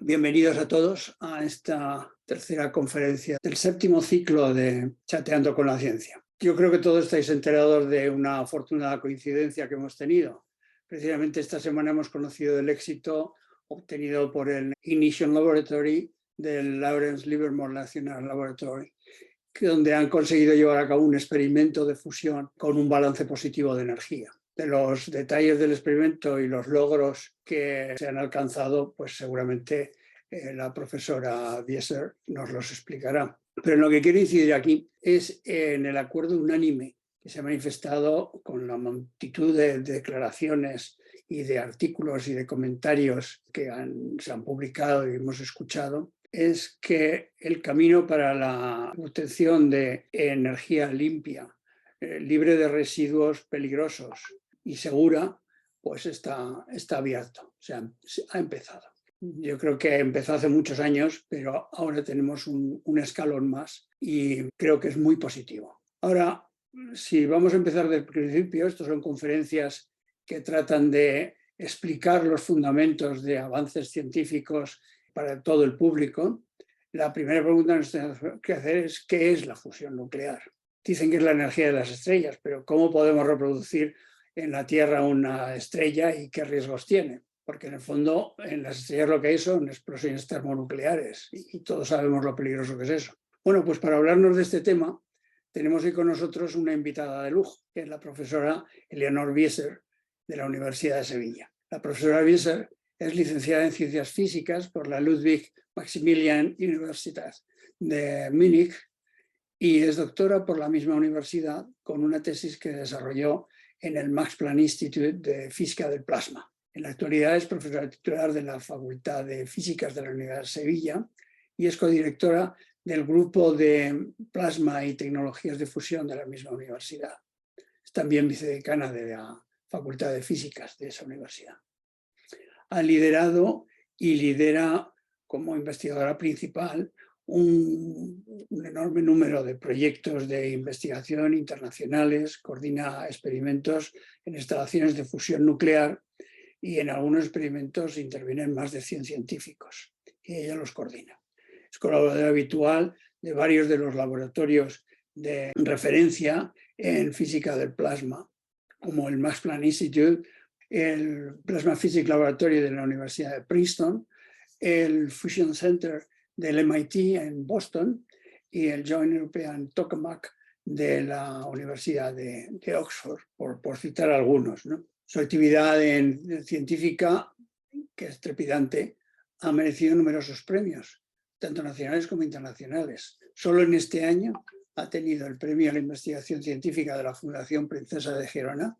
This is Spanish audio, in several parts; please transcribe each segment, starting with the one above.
Bienvenidos a todos a esta tercera conferencia del séptimo ciclo de Chateando con la Ciencia. Yo creo que todos estáis enterados de una afortunada coincidencia que hemos tenido. Precisamente esta semana hemos conocido el éxito obtenido por el Ignition Laboratory del Lawrence Livermore National Laboratory, donde han conseguido llevar a cabo un experimento de fusión con un balance positivo de energía. De los detalles del experimento y los logros que se han alcanzado, pues seguramente la profesora Wieser nos los explicará. Pero en lo que quiero incidir aquí es en el acuerdo unánime que se ha manifestado con la multitud de declaraciones y de artículos y de comentarios que se han publicado y hemos escuchado, es que el camino para la obtención de energía limpia, libre de residuos peligrosos y segura, pues está abierto, se ha empezado. Yo creo que empezó hace muchos años, pero ahora tenemos un escalón más y creo que es muy positivo. Ahora, si vamos a empezar del principio, estas son conferencias que tratan de explicar los fundamentos de avances científicos para todo el público. La primera pregunta que nos tenemos que hacer es ¿qué es la fusión nuclear? Dicen que es la energía de las estrellas, pero ¿cómo podemos reproducir en la Tierra una estrella y qué riesgos tiene? Porque en el fondo en las estrellas lo que hay son explosiones termonucleares y todos sabemos lo peligroso que es eso. Bueno, pues para hablarnos de este tema tenemos hoy con nosotros una invitada de lujo, que es la profesora Eleonor Wieser de la Universidad de Sevilla. La profesora Wieser es licenciada en Ciencias Físicas por la Ludwig Maximilian Universität de Múnich y es doctora por la misma universidad con una tesis que desarrolló en el Max Planck Institute de Física del Plasma. En la actualidad es profesora titular de la Facultad de Físicas de la Universidad de Sevilla y es codirectora del Grupo de Plasma y Tecnologías de Fusión de la misma universidad. Es también vicedecana de la Facultad de Físicas de esa universidad. Ha liderado y lidera como investigadora principal un enorme número de proyectos de investigación internacionales, coordina experimentos en instalaciones de fusión nuclear y en algunos experimentos intervienen más de 100 científicos y ella los coordina. Es colaboradora habitual de varios de los laboratorios de referencia en física del plasma, como el Max Planck Institute, el Plasma Physics Laboratory de la Universidad de Princeton, el Fusion Center del MIT en Boston y el Joint European Tokamak de la Universidad de Oxford, por citar algunos, ¿no? Su actividad científica, que es trepidante, ha merecido numerosos premios, tanto nacionales como internacionales. Solo en este año ha tenido el premio a la investigación científica de la Fundación Princesa de Gerona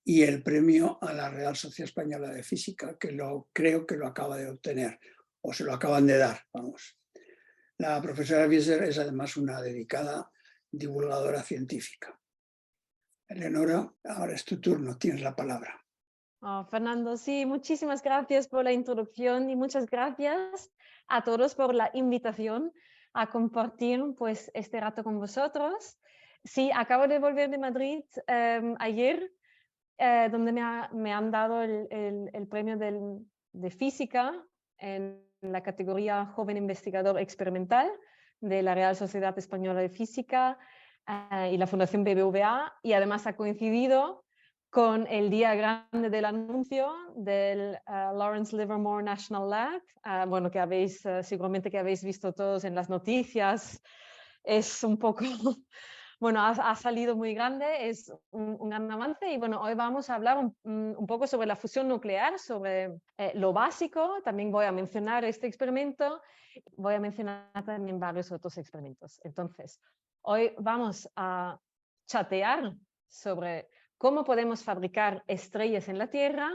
y el premio a la Real Sociedad Española de Física, que creo que lo acaba de obtener, o se lo acaban de dar, vamos. La profesora Wieser es además una dedicada divulgadora científica. Eleonora, ahora es tu turno, tienes la palabra. Fernando, sí, muchísimas gracias por la introducción y muchas gracias a todos por la invitación a compartir pues, este rato con vosotros. Sí, acabo de volver de Madrid ayer, donde me han dado el premio de física en la categoría Joven Investigador Experimental de la Real Sociedad Española de Física y la Fundación BBVA, y además ha coincidido con el día grande del anuncio del Lawrence Livermore National Lab, bueno, que seguramente que habéis visto todos en las noticias. Es un poco, bueno, ha salido muy grande, es un gran avance y bueno, hoy vamos a hablar un poco sobre la fusión nuclear, sobre lo básico. También voy a mencionar este experimento, voy a mencionar también varios otros experimentos. Entonces, hoy vamos a chatear sobre cómo podemos fabricar estrellas en la Tierra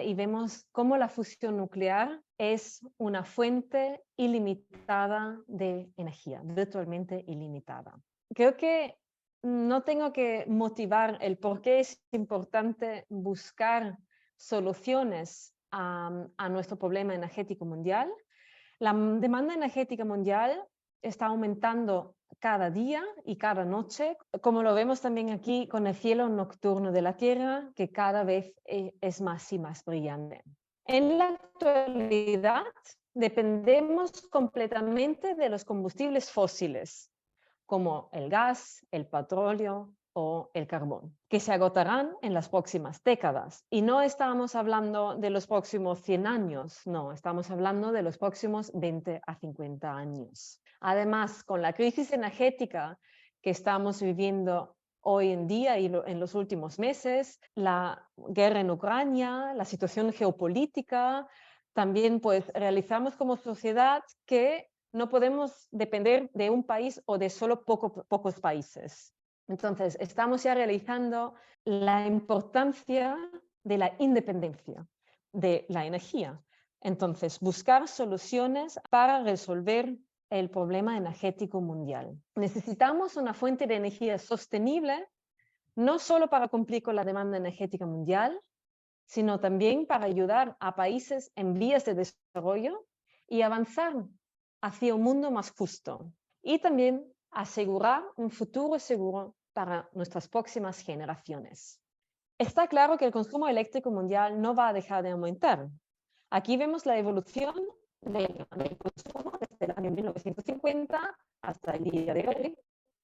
y vemos cómo la fusión nuclear es una fuente ilimitada de energía, virtualmente ilimitada. Creo que no tengo que motivar el por qué es importante buscar soluciones a nuestro problema energético mundial. La demanda energética mundial está aumentando cada día y cada noche, como lo vemos también aquí con el cielo nocturno de la Tierra, que cada vez es más y más brillante. En la actualidad, dependemos completamente de los combustibles fósiles, como el gas, el petróleo o el carbón, que se agotarán en las próximas décadas. Y no estamos hablando de los próximos 100 años, no, estamos hablando de los próximos 20 a 50 años. Además, con la crisis energética que estamos viviendo hoy en día y en los últimos meses, la guerra en Ucrania, la situación geopolítica, también pues realizamos como sociedad que no podemos depender de un país o de solo pocos países. Entonces, estamos ya realizando la importancia de la independencia de la energía. Entonces, buscar soluciones para resolver el problema energético mundial. Necesitamos una fuente de energía sostenible, no solo para cumplir con la demanda energética mundial, sino también para ayudar a países en vías de desarrollo y avanzar hacia un mundo más justo. Y también asegurar un futuro seguro para nuestras próximas generaciones. Está claro que el consumo eléctrico mundial no va a dejar de aumentar. Aquí vemos la evolución del consumo desde el año 1950 hasta el día de hoy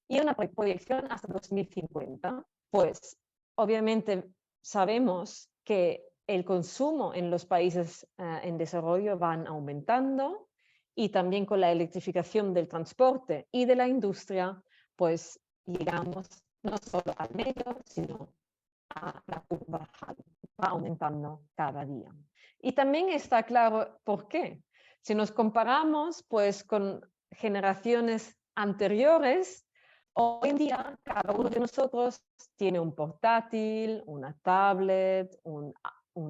y una proyección hasta 2050. Pues obviamente sabemos que el consumo en los países en desarrollo van aumentando y también con la electrificación del transporte y de la industria, pues llegamos no solo al medio, sino a la curva va aumentando cada día. Y también está claro por qué. Si nos comparamos pues con generaciones anteriores, hoy en día cada uno de nosotros tiene un portátil, una tablet, un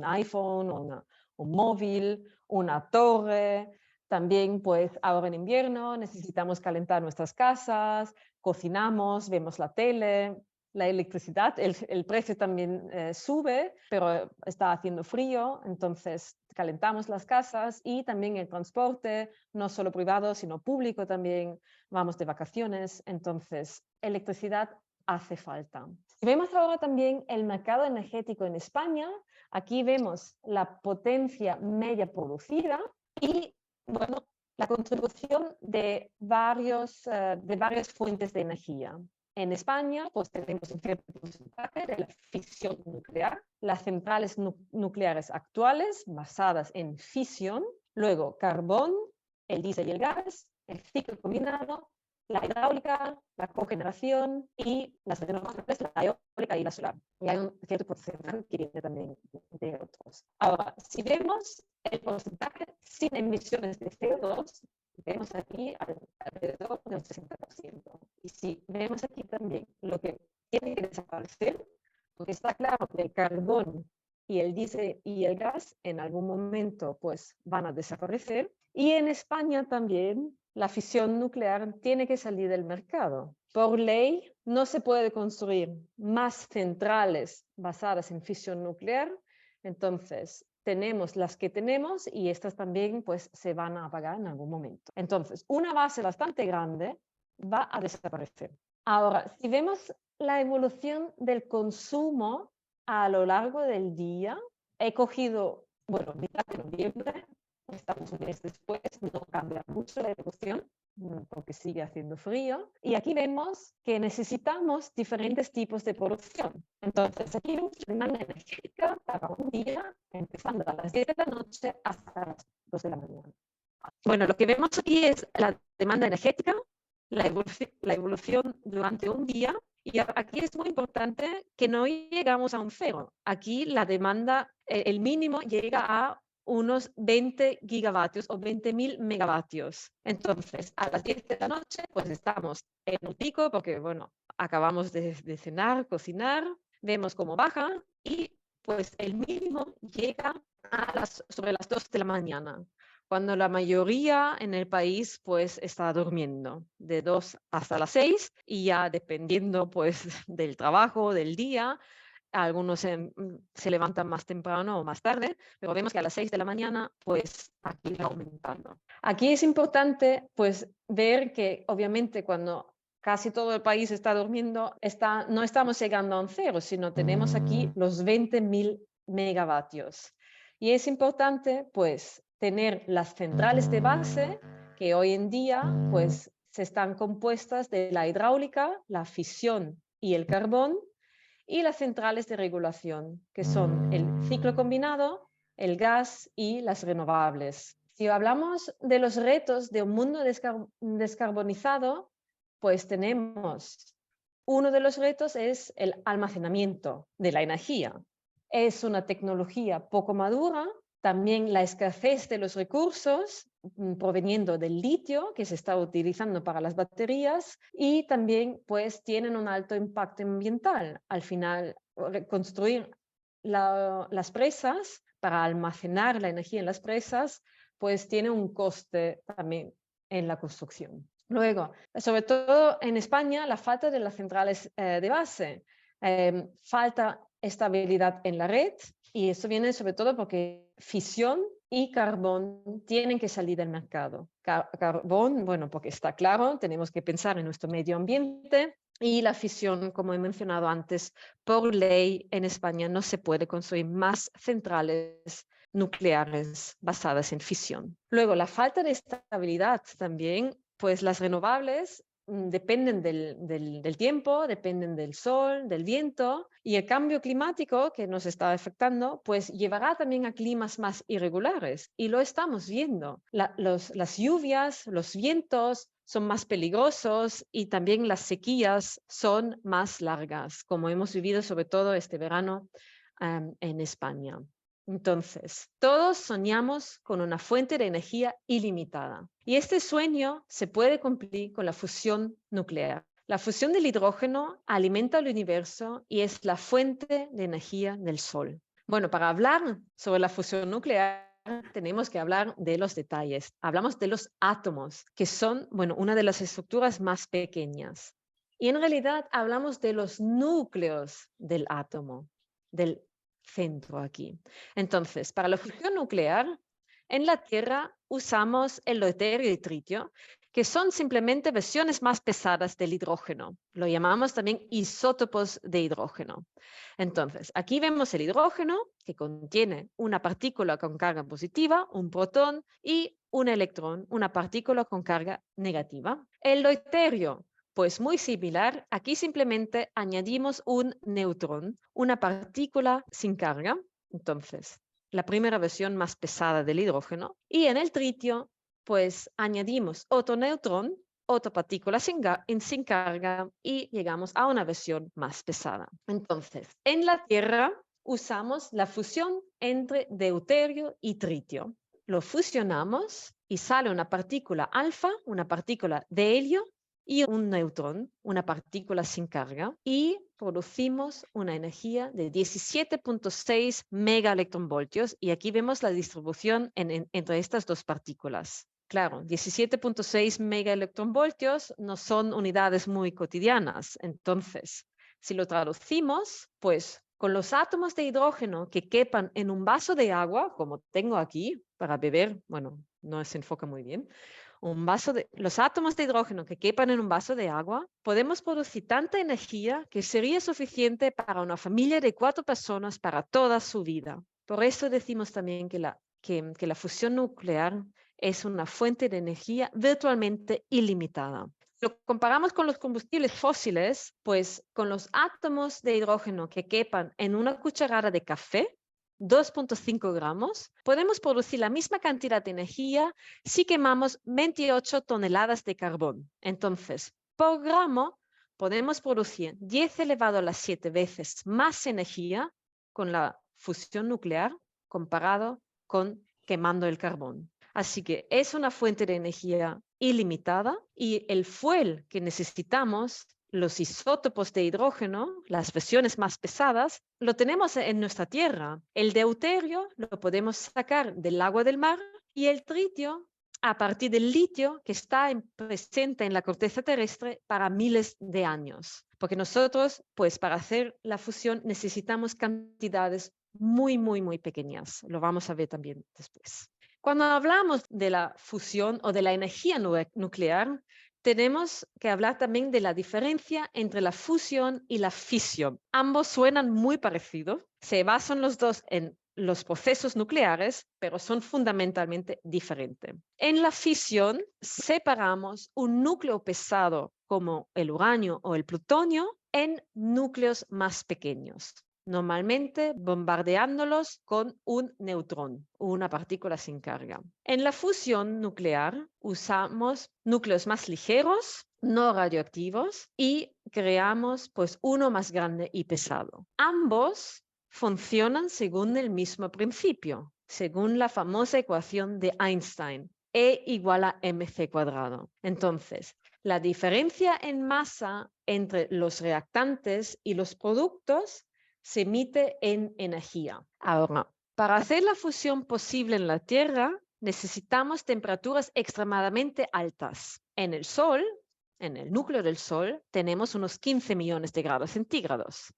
iPhone, un móvil, una torre. También pues ahora en invierno necesitamos calentar nuestras casas, cocinamos, vemos la tele, la electricidad, el precio también sube, pero está haciendo frío, entonces calentamos las casas y también el transporte, no solo privado, sino público también, vamos de vacaciones, entonces electricidad hace falta. Y vemos ahora también el mercado energético en España, aquí vemos la potencia media producida y, bueno, la contribución de varias fuentes de energía. En España pues tenemos un cierto porcentaje de la fisión nuclear, las centrales nucleares actuales basadas en fisión, luego carbón, el diésel y el gas, el ciclo combinado, la hidráulica, la cogeneración y las renovables, la eólica y la solar. Y hay un cierto porcentaje que viene también de otros. Ahora, si vemos el porcentaje sin emisiones de CO2, vemos aquí alrededor del 60%. Y si vemos aquí también lo que tiene que desaparecer, porque está claro que el carbón y el diésel y el gas en algún momento pues van a desaparecer. Y en España también la fisión nuclear tiene que salir del mercado. Por ley no se puede construir más centrales basadas en fisión nuclear, entonces tenemos las que tenemos y estas también pues se van a apagar en algún momento. Entonces, una base bastante grande va a desaparecer. Ahora, si vemos la evolución del consumo a lo largo del día, he cogido, bueno, mitad de noviembre, estamos un mes después, no cambia mucho la evolución porque sigue haciendo frío. Y aquí vemos que necesitamos diferentes tipos de producción. Entonces, aquí vemos la demanda energética para un día, empezando a las 10 de la noche hasta las 2 de la mañana. Bueno, lo que vemos aquí es la demanda energética, la evolución durante un día. Y aquí es muy importante que no llegamos a un cero. Aquí la demanda, el mínimo llega a unos 20 gigavatios o 20.000 megavatios. Entonces, a las 10 de la noche, pues estamos en un pico porque, bueno, acabamos de cenar, cocinar, vemos cómo baja y pues el mínimo llega sobre las 2 de la mañana, cuando la mayoría en el país pues está durmiendo de 2 hasta las 6 y ya dependiendo pues del trabajo, del día, algunos se levantan más temprano o más tarde, pero vemos que a las 6 de la mañana pues aquí va aumentando. Aquí es importante pues ver que obviamente cuando casi todo el país está durmiendo, no estamos llegando a un cero, sino tenemos aquí los 20.000 megavatios. Y es importante pues tener las centrales de base que hoy en día pues se están compuestas de la hidráulica, la fisión y el carbón, y las centrales de regulación, que son el ciclo combinado, el gas y las renovables. Si hablamos de los retos de un mundo descarbonizado, pues tenemos uno de los retos es el almacenamiento de la energía. Es una tecnología poco madura, también la escasez de los recursos proveniendo del litio que se está utilizando para las baterías y también pues tienen un alto impacto ambiental. Al final, construir las presas para almacenar la energía en las presas pues tiene un coste también en la construcción. Luego, sobre todo en España, la falta de las centrales de base, falta estabilidad en la red y esto viene sobre todo porque fisión y carbón tienen que salir del mercado. Carbón, bueno, porque está claro, tenemos que pensar en nuestro medio ambiente y la fisión, como he mencionado antes, por ley en España no se puede construir más centrales nucleares basadas en fisión. Luego, la falta de estabilidad también, pues las renovables dependen del tiempo, dependen del sol, del viento, y el cambio climático que nos está afectando, pues llevará también a climas más irregulares, y lo estamos viendo. Las lluvias, los vientos son más peligrosos y también las sequías son más largas, como hemos vivido sobre todo este verano en España. Entonces, todos soñamos con una fuente de energía ilimitada y este sueño se puede cumplir con la fusión nuclear. La fusión del hidrógeno alimenta el universo y es la fuente de energía del Sol. Bueno, para hablar sobre la fusión nuclear tenemos que hablar de los detalles. Hablamos de los átomos, que son, bueno, una de las estructuras más pequeñas. Y en realidad hablamos de los núcleos del átomo, del centro aquí. Entonces, para la fusión nuclear, en la Tierra usamos el deuterio y tritio, que son simplemente versiones más pesadas del hidrógeno. Lo llamamos también isótopos de hidrógeno. Entonces, aquí vemos el hidrógeno, que contiene una partícula con carga positiva, un protón, y un electrón, una partícula con carga negativa. El deuterio, pues muy similar, aquí simplemente añadimos un neutrón, una partícula sin carga. Entonces, la primera versión más pesada del hidrógeno. Y en el tritio, pues añadimos otro neutrón, otra partícula sin carga y llegamos a una versión más pesada. Entonces, en la Tierra usamos la fusión entre deuterio y tritio. Lo fusionamos y sale una partícula alfa, una partícula de helio y un neutrón, una partícula sin carga, y producimos una energía de 17.6 megaelectronvoltios, y aquí vemos la distribución entre estas dos partículas. Claro, 17.6 megaelectronvoltios no son unidades muy cotidianas, entonces, si lo traducimos, pues con los átomos de hidrógeno que quepan en un vaso de agua, como tengo aquí para beber, bueno, no se enfoca muy bien, los átomos de hidrógeno que quepan en un vaso de agua, podemos producir tanta energía que sería suficiente para una familia de 4 personas para toda su vida. Por eso decimos también que la fusión nuclear es una fuente de energía virtualmente ilimitada. Si lo comparamos con los combustibles fósiles, pues con los átomos de hidrógeno que quepan en una cucharada de café, 2.5 gramos, podemos producir la misma cantidad de energía si quemamos 28 toneladas de carbón. Entonces, por gramo, podemos producir 10 elevado a las 7 veces más energía con la fusión nuclear comparado con quemando el carbón. Así que es una fuente de energía ilimitada y el fuel que necesitamos, los isótopos de hidrógeno, las versiones más pesadas, lo tenemos en nuestra Tierra. El deuterio lo podemos sacar del agua del mar y el tritio a partir del litio que está presente en la corteza terrestre para miles de años. Porque nosotros, pues para hacer la fusión necesitamos cantidades muy, muy, muy pequeñas. Lo vamos a ver también después. Cuando hablamos de la fusión o de la energía nuclear, tenemos que hablar también de la diferencia entre la fusión y la fisión. Ambos suenan muy parecidos, se basan los dos en los procesos nucleares, pero son fundamentalmente diferentes. En la fisión separamos un núcleo pesado como el uranio o el plutonio en núcleos más pequeños, normalmente bombardeándolos con un neutrón, una partícula sin carga. En la fusión nuclear usamos núcleos más ligeros, no radioactivos, y creamos pues uno más grande y pesado. Ambos funcionan según el mismo principio, según la famosa ecuación de Einstein, E igual a mc cuadrado. Entonces, la diferencia en masa entre los reactantes y los productos se mide en energía. Ahora, para hacer la fusión posible en la Tierra, necesitamos temperaturas extremadamente altas. En el Sol, en el núcleo del Sol, tenemos unos 15 millones de grados centígrados.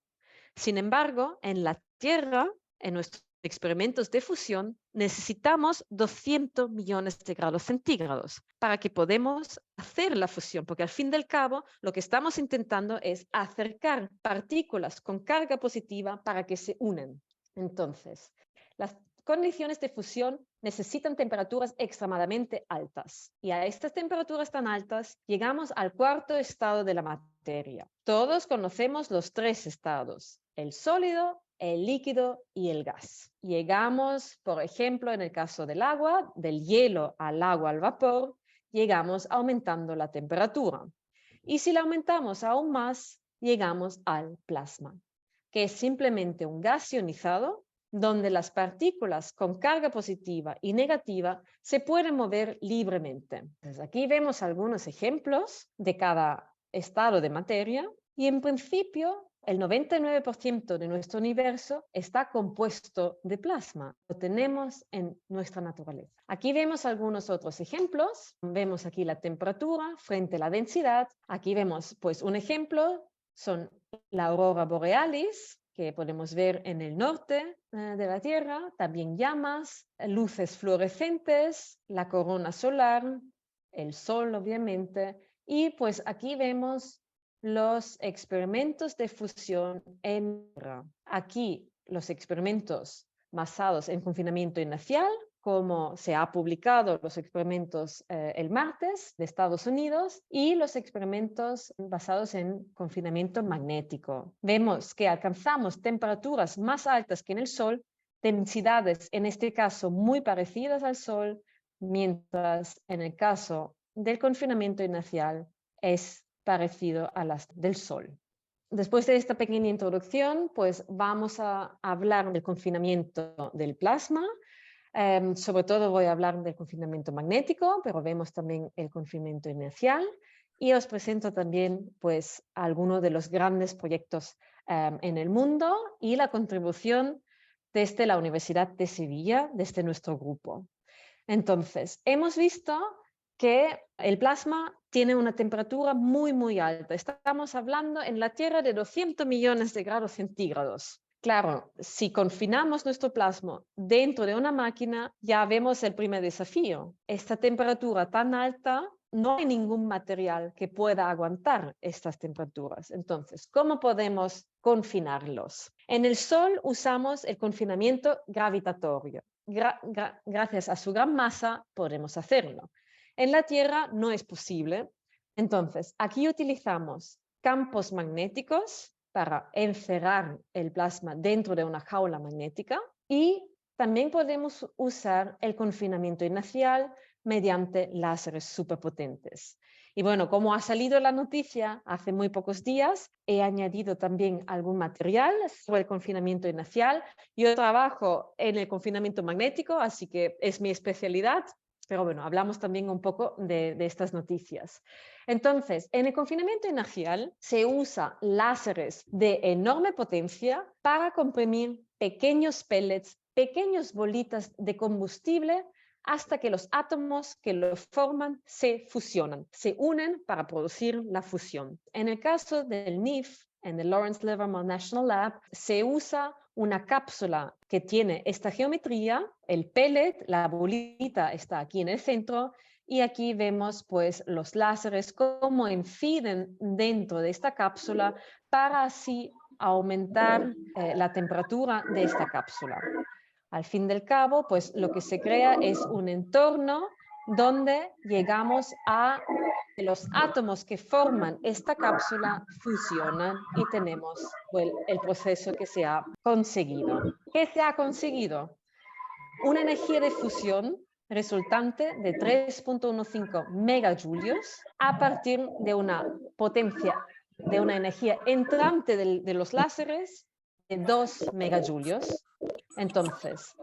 Sin embargo, en la Tierra, en nuestros experimentos de fusión, necesitamos 200 millones de grados centígrados para que podamos hacer la fusión, porque al fin del cabo lo que estamos intentando es acercar partículas con carga positiva para que se unan. Entonces, las condiciones de fusión necesitan temperaturas extremadamente altas, y a estas temperaturas tan altas llegamos al cuarto estado de la materia. Todos conocemos los tres estados: el sólido, el líquido y el gas. Llegamos, por ejemplo, en el caso del agua, del hielo al agua al vapor, llegamos aumentando la temperatura. Y si la aumentamos aún más, llegamos al plasma, que es simplemente un gas ionizado donde las partículas con carga positiva y negativa se pueden mover libremente. Entonces, aquí vemos algunos ejemplos de cada estado de materia y en principio el 99% de nuestro universo está compuesto de plasma. Lo tenemos en nuestra naturaleza. Aquí vemos algunos otros ejemplos. Vemos aquí la temperatura frente a la densidad. Aquí vemos pues un ejemplo, son la aurora borealis, que podemos ver en el norte de la Tierra, también llamas, luces fluorescentes, la corona solar, el Sol obviamente, y pues aquí vemos los experimentos de fusión en Tierra. Aquí los experimentos basados en confinamiento inercial, como se ha publicado los experimentos el martes de Estados Unidos, y los experimentos basados en confinamiento magnético. Vemos que alcanzamos temperaturas más altas que en el Sol, densidades en este caso muy parecidas al Sol, mientras en el caso del confinamiento inercial es parecido a las del Sol. Después de esta pequeña introducción, pues vamos a hablar del confinamiento del plasma. Sobre todo voy a hablar del confinamiento magnético, pero vemos también el confinamiento inercial, y os presento también pues algunos de los grandes proyectos en el mundo y la contribución desde la Universidad de Sevilla, desde nuestro grupo. Entonces, hemos visto que el plasma tiene una temperatura muy, muy alta. Estamos hablando en la Tierra de 200 millones de grados centígrados. Claro, si confinamos nuestro plasma dentro de una máquina, ya vemos el primer desafío. Esta temperatura tan alta, no hay ningún material que pueda aguantar estas temperaturas. Entonces, ¿cómo podemos confinarlos? En el Sol usamos el confinamiento gravitatorio. Gracias a su gran masa podemos hacerlo. En la Tierra no es posible. Entonces, aquí utilizamos campos magnéticos para encerrar el plasma dentro de una jaula magnética, y también podemos usar el confinamiento inercial mediante láseres superpotentes. Y bueno, como ha salido la noticia hace muy pocos días, he añadido también algún material sobre el confinamiento inercial. Yo trabajo en el confinamiento magnético, así que es mi especialidad. Pero bueno, hablamos también un poco de estas noticias. Entonces, en el confinamiento inercial se usa láseres de enorme potencia para comprimir pequeños pellets, pequeñas bolitas de combustible, hasta que los átomos que lo forman se fusionan, se unen para producir la fusión. En el caso del NIF, en el Lawrence Livermore National Lab, se usa una cápsula que tiene esta geometría, el pellet, la bolita está aquí en el centro, y aquí vemos pues los láseres cómo inciden dentro de esta cápsula para así aumentar la temperatura de esta cápsula. Al fin del cabo, pues lo que se crea es un entorno donde llegamos a los átomos que forman esta cápsula fusionan y tenemos el proceso que se ha conseguido. ¿Qué se ha conseguido? Una energía de fusión resultante de 3.15 megajulios a partir de una potencia, de una energía entrante de los láseres de 2 megajulios. Entonces,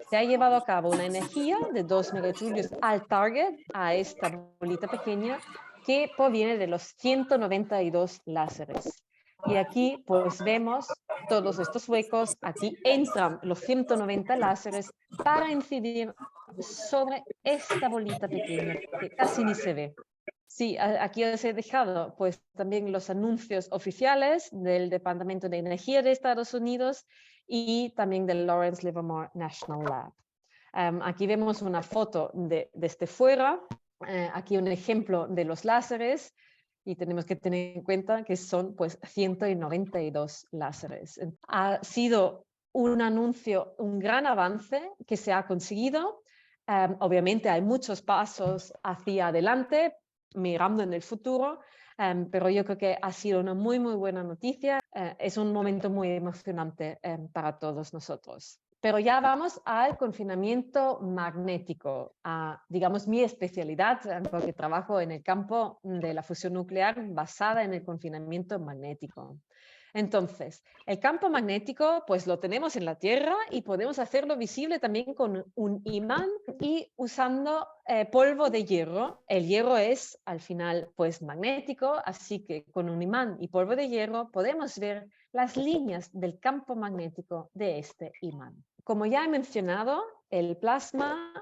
se ha llevado a cabo una energía de 2 megajulios al target, a esta bolita pequeña, que proviene de los 192 láseres. Y aquí pues vemos todos estos huecos, aquí entran los 190 láseres para incidir sobre esta bolita pequeña que casi ni se ve. Sí, aquí os he dejado pues también los anuncios oficiales del Departamento de Energía de Estados Unidos y también del Lawrence Livermore National Lab. Aquí vemos una foto desde fuera, aquí un ejemplo de los láseres y tenemos que tener en cuenta que son pues 192 láseres. Ha sido un anuncio, un gran avance que se ha conseguido. Obviamente hay muchos pasos hacia adelante, mirando en el futuro, pero yo creo que ha sido una muy, muy buena noticia. Es un momento muy emocionante para todos nosotros. Pero ya vamos al confinamiento magnético, digamos mi especialidad, porque trabajo en el campo de la fusión nuclear basada en el confinamiento magnético. Entonces, el campo magnético pues lo tenemos en la Tierra y podemos hacerlo visible también con un imán y usando polvo de hierro. El hierro es al final pues magnético, así que con un imán y polvo de hierro podemos ver las líneas del campo magnético de este imán. Como ya he mencionado, el plasma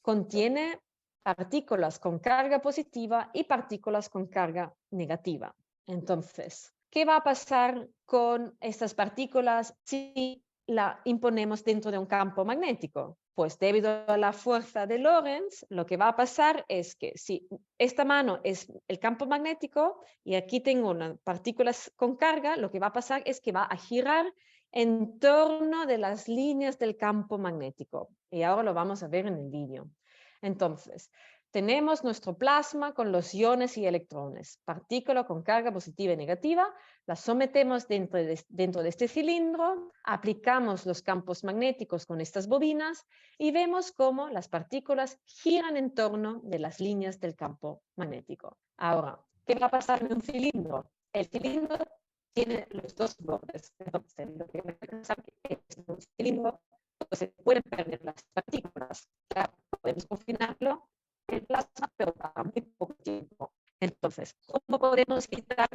contiene partículas con carga positiva y partículas con carga negativa. Entonces, ¿qué va a pasar con estas partículas si la imponemos dentro de un campo magnético? Pues debido a la fuerza de Lorentz, lo que va a pasar es que si esta mano es el campo magnético y aquí tengo unas partículas con carga, lo que va a pasar es que va a girar en torno de las líneas del campo magnético. Y ahora lo vamos a ver en el vídeo. Entonces, tenemos nuestro plasma con los iones y electrones, partícula con carga positiva y negativa, la sometemos dentro de este cilindro, aplicamos los campos magnéticos con estas bobinas y vemos cómo las partículas giran en torno de las líneas del campo magnético. Ahora, ¿qué va a pasar en un cilindro? El cilindro tiene los dos bordes, entonces lo que va a pasar es que en un cilindro se pueden perder las partículas, claro, podemos confinarlo el plasma, pero para muy poco tiempo. Entonces, ¿cómo podemos quitar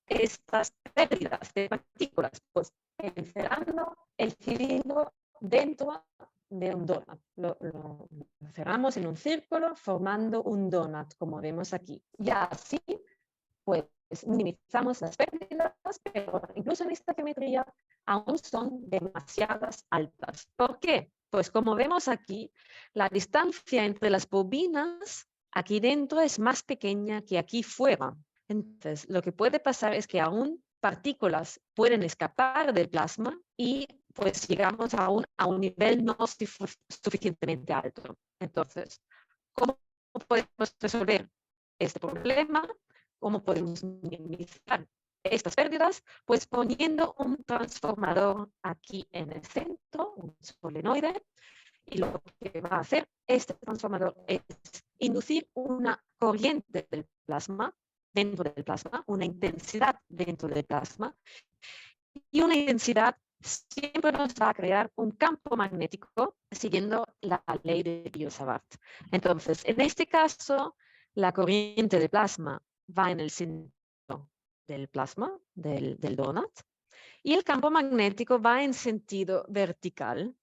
estas pérdidas de partículas? Pues encerrando el cilindro dentro de un donut. Lo cerramos en un círculo formando un donut, como vemos aquí. Y así, pues, minimizamos las pérdidas, pero incluso en esta geometría aún son demasiadas altas. ¿Por qué? Pues como vemos aquí, la distancia entre las bobinas aquí dentro es más pequeña que aquí fuera. Entonces, lo que puede pasar es que aún partículas pueden escapar del plasma y pues llegamos a un nivel no suficientemente alto. Entonces, ¿cómo podemos resolver este problema? ¿Cómo podemos minimizar estas pérdidas? Pues poniendo un transformador aquí en el centro, un solenoide, y lo que va a hacer este transformador es inducir una corriente del plasma, dentro del plasma, una intensidad dentro del plasma, y una intensidad siempre nos va a crear un campo magnético siguiendo la ley de Biot-Savart. Entonces, en este caso, la corriente de plasma va en el centro del plasma, del donut, y el campo magnético va en sentido vertical.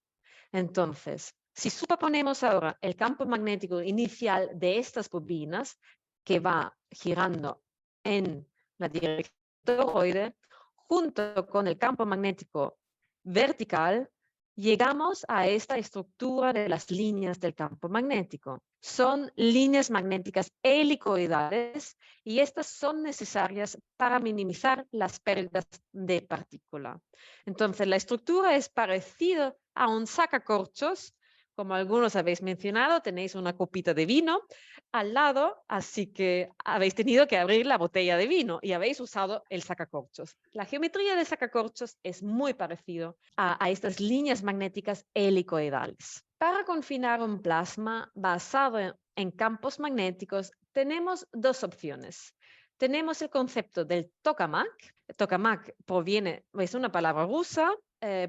Entonces, si suponemos ahora el campo magnético inicial de estas bobinas, que va girando en la dirección toroide, junto con el campo magnético vertical, llegamos a esta estructura de las líneas del campo magnético. Son líneas magnéticas helicoidales y estas son necesarias para minimizar las pérdidas de partícula. Entonces, la estructura es parecida a un sacacorchos. Como algunos habéis mencionado, tenéis una copita de vino al lado, así que habéis tenido que abrir la botella de vino y habéis usado el sacacorchos. La geometría del sacacorchos es muy parecido a estas líneas magnéticas helicoidales. Para confinar un plasma basado en campos magnéticos, tenemos dos opciones. Tenemos el concepto del tokamak. Tokamak es una palabra rusa,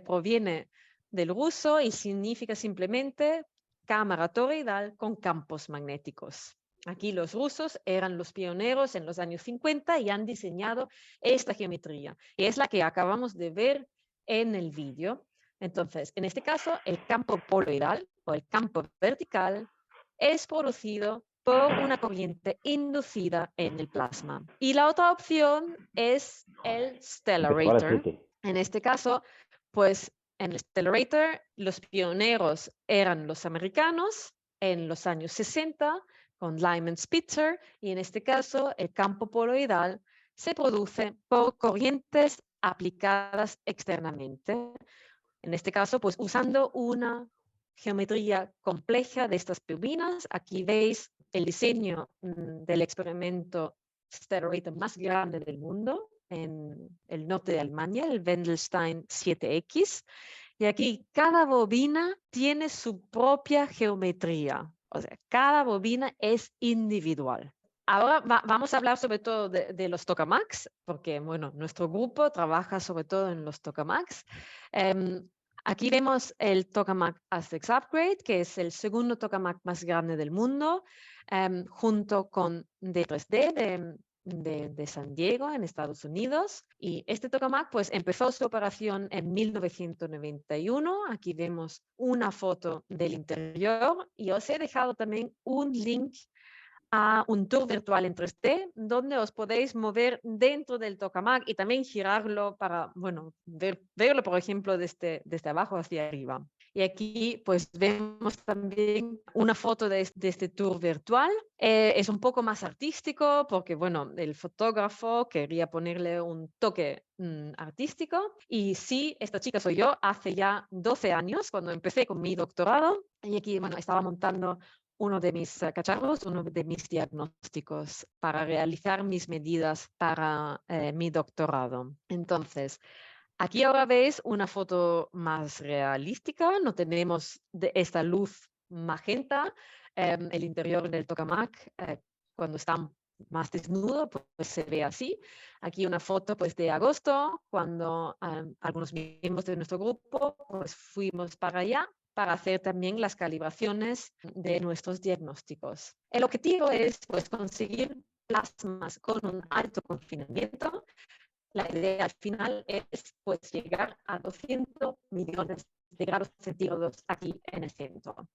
proviene del ruso y significa simplemente cámara toroidal con campos magnéticos. Aquí los rusos eran los pioneros en los años 50 y han diseñado esta geometría. Y es la que acabamos de ver en el vídeo. Entonces, en este caso, el campo poloidal o el campo vertical es producido por una corriente inducida en el plasma. Y la otra opción es el stellarator. En este caso, pues en el stellarator los pioneros eran los americanos en los años 60 con Lyman Spitzer, y en este caso el campo poloidal se produce por corrientes aplicadas externamente. En este caso, pues usando una geometría compleja de estas turbinas. Aquí veis el diseño del experimento stellarator más grande del mundo en el norte de Alemania, el Wendelstein 7X. Y aquí cada bobina tiene su propia geometría. O sea, cada bobina es individual. Ahora vamos a hablar sobre todo de los tokamaks, porque bueno, nuestro grupo trabaja sobre todo en los tokamaks. Aquí vemos el tokamak Aztecs Upgrade, que es el segundo tokamak más grande del mundo, junto con D3D de San Diego, en Estados Unidos. Y este tokamak pues empezó su operación en 1991. Aquí vemos una foto del interior y os he dejado también un link a un tour virtual en 3D donde os podéis mover dentro del tokamak y también girarlo para, bueno, verlo, por ejemplo, desde abajo hacia arriba. Y aquí pues vemos también una foto de este tour virtual. Es un poco más artístico porque, bueno, el fotógrafo quería ponerle un toque artístico. Y sí, esta chica soy yo hace ya 12 años cuando empecé con mi doctorado. Y aquí, bueno, estaba montando uno de mis cacharros, uno de mis diagnósticos para realizar mis medidas para mi doctorado. Entonces, aquí ahora veis una foto más realística, no tenemos de esta luz magenta, el interior del tokamak cuando está más desnudo, pues se ve así. Aquí una foto pues de agosto, cuando algunos miembros de nuestro grupo pues fuimos para allá para hacer también las calibraciones de nuestros diagnósticos. El objetivo es pues conseguir plasmas con un alto confinamiento. La idea al final es pues llegar a 200 millones de grados centígrados aquí en el centro.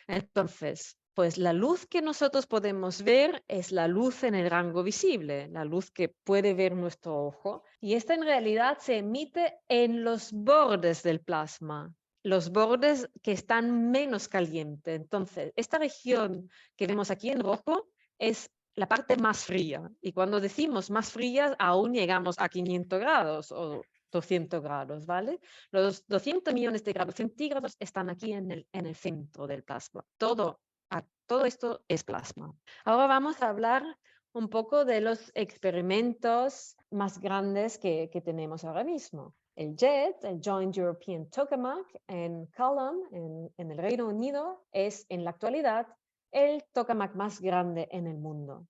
Entonces, pues la luz que nosotros podemos ver es la luz en el rango visible, la luz que puede ver nuestro ojo, y esta en realidad se emite en los bordes del plasma, los bordes que están menos calientes. Entonces, esta región que vemos aquí en rojo es la parte más fría, y cuando decimos más fría aún llegamos a 500 grados o 200 grados, ¿vale? Los 200 millones de grados centígrados están aquí en el centro del plasma. Todo esto es plasma. Ahora vamos a hablar un poco de los experimentos más grandes que tenemos ahora mismo. El JET, el Joint European Tokamak, en Culham, en el Reino Unido, es en la actualidad el tokamak más grande en el mundo.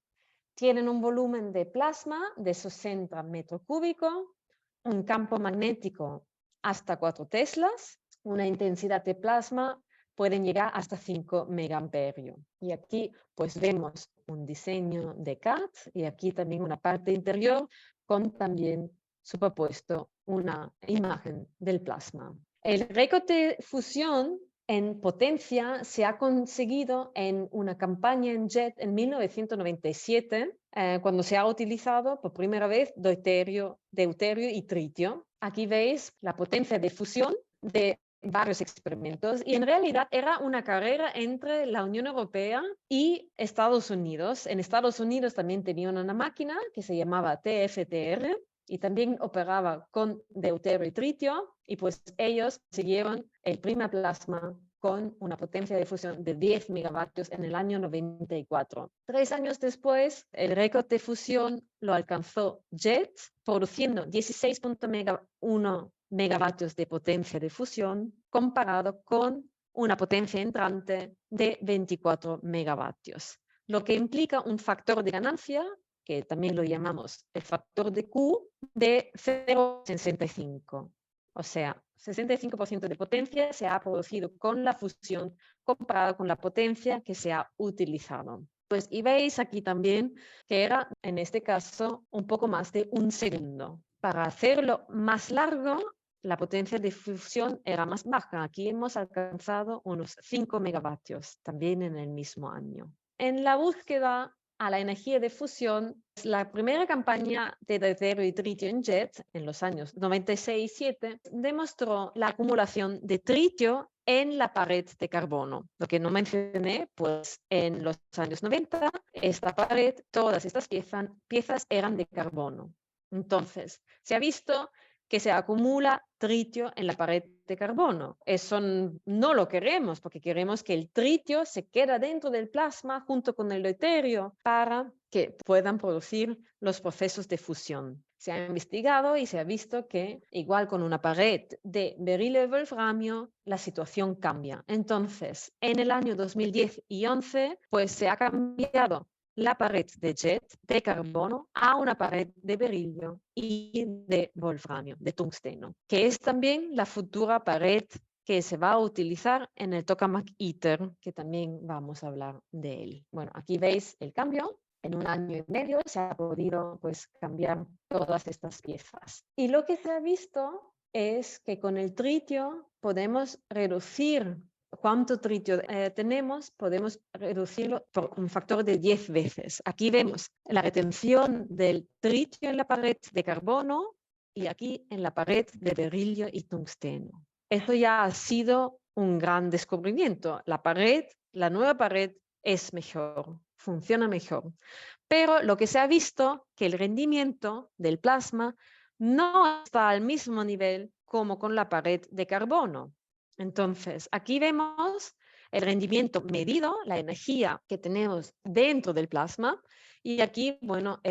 Tienen un volumen de plasma de 60 metros cúbicos, un campo magnético hasta 4 teslas, una intensidad de plasma pueden llegar hasta 5 megaamperios. Y aquí pues vemos un diseño de CAD y aquí también una parte interior con también superpuesto una imagen del plasma. El récord de fusión en potencia se ha conseguido en una campaña en JET en 1997, cuando se ha utilizado por primera vez deuterio y tritio. Aquí veis la potencia de fusión de varios experimentos y en realidad era una carrera entre la Unión Europea y Estados Unidos. En Estados Unidos también tenían una máquina que se llamaba TFTR y también operaba con deuterio y tritio y pues ellos consiguieron el primer plasma con una potencia de fusión de 10 megavatios en el año 94. 3 años después, el récord de fusión lo alcanzó JET, produciendo 16.1 megavatios de potencia de fusión, comparado con una potencia entrante de 24 megavatios, lo que implica un factor de ganancia, que también lo llamamos el factor de Q, de 0,65. O sea, 65% de potencia se ha producido con la fusión comparado con la potencia que se ha utilizado. Pues y veis aquí también que era, en este caso, un poco más de un segundo. Para hacerlo más largo, la potencia de fusión era más baja. Aquí hemos alcanzado unos 5 megavatios, también en el mismo año. En la búsqueda a la energía de fusión, la primera campaña de deuterio y tritio en JET en los años 96 y 7 demostró la acumulación de tritio en la pared de carbono. Lo que no mencioné, pues en los años 90, esta pared, todas estas piezas eran de carbono. Entonces, se ha visto que se acumula tritio en la pared de carbono. Eso no lo queremos, porque queremos que el tritio se quede dentro del plasma junto con el deuterio para que puedan producir los procesos de fusión. Se ha investigado y se ha visto que igual con una pared de berilio y wolframio, la situación cambia. Entonces, en el año 2010 y 11, pues se ha cambiado la pared de JET de carbono a una pared de berilio y de wolframio, de tungsteno, que es también la futura pared que se va a utilizar en el tokamak ITER, que también vamos a hablar de él. Bueno, aquí veis el cambio. En un año y medio se ha podido pues, cambiar todas estas piezas. Y lo que se ha visto es que con el tritio podemos reducir cuánto tritio tenemos, podemos reducirlo por un factor de 10 veces. Aquí vemos la retención del tritio en la pared de carbono y aquí en la pared de berilio y tungsteno. Esto ya ha sido un gran descubrimiento. La nueva pared es mejor, funciona mejor. Pero lo que se ha visto que el rendimiento del plasma no está al mismo nivel como con la pared de carbono. Entonces, aquí vemos el rendimiento medido, la energía que tenemos dentro del plasma, y aquí, bueno,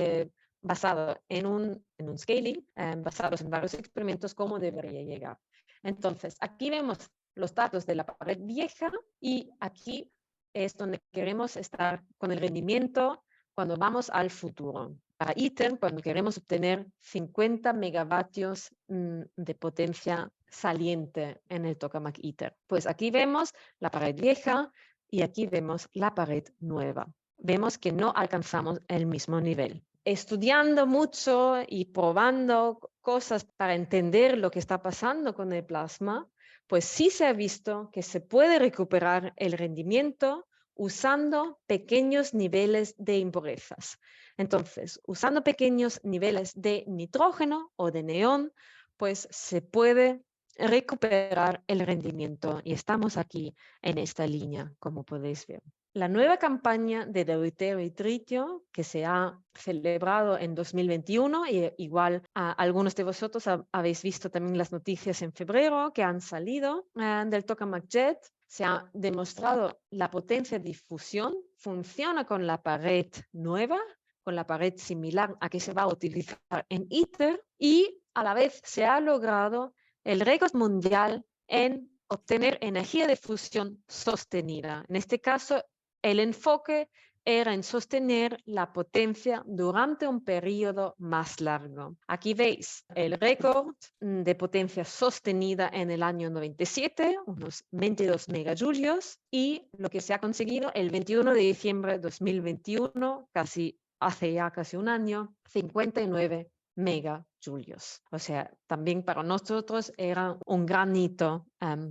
basado en un scaling, basados en varios experimentos, cómo debería llegar. Entonces, aquí vemos los datos de la pared vieja y aquí es donde queremos estar con el rendimiento cuando vamos al futuro. Para ITER, cuando queremos obtener 50 megavatios de potencia saliente en el tokamak ITER. Pues aquí vemos la pared vieja y aquí vemos la pared nueva. Vemos que no alcanzamos el mismo nivel. Estudiando mucho y probando cosas para entender lo que está pasando con el plasma, pues sí se ha visto que se puede recuperar el rendimiento usando pequeños niveles de impurezas. Entonces, usando pequeños niveles de nitrógeno o de neón, pues se puede recuperar el rendimiento y estamos aquí en esta línea, como podéis ver. La nueva campaña de deuterio y tritio que se ha celebrado en 2021, y igual algunos de vosotros habéis visto también las noticias en febrero que han salido del tokamak JET, se ha demostrado la potencia de fusión, funciona con la pared nueva, con la pared similar a que se va a utilizar en ITER y a la vez se ha logrado el récord mundial en obtener energía de fusión sostenida. En este caso, el enfoque era en sostener la potencia durante un periodo más largo. Aquí veis el récord de potencia sostenida en el año 97, unos 22 megajulios, y lo que se ha conseguido el 21 de diciembre de 2021, hace ya casi un año, 59 megajulios. O sea, también para nosotros era un gran hito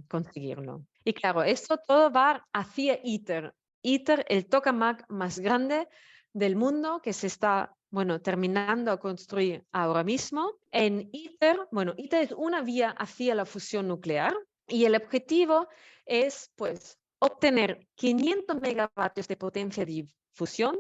conseguirlo. Y claro, esto todo va hacia ITER. ITER, el tokamak más grande del mundo que se está, terminando a construir ahora mismo. En ITER, ITER es una vía hacia la fusión nuclear. Y el objetivo es pues obtener 500 megavatios de potencia de fusión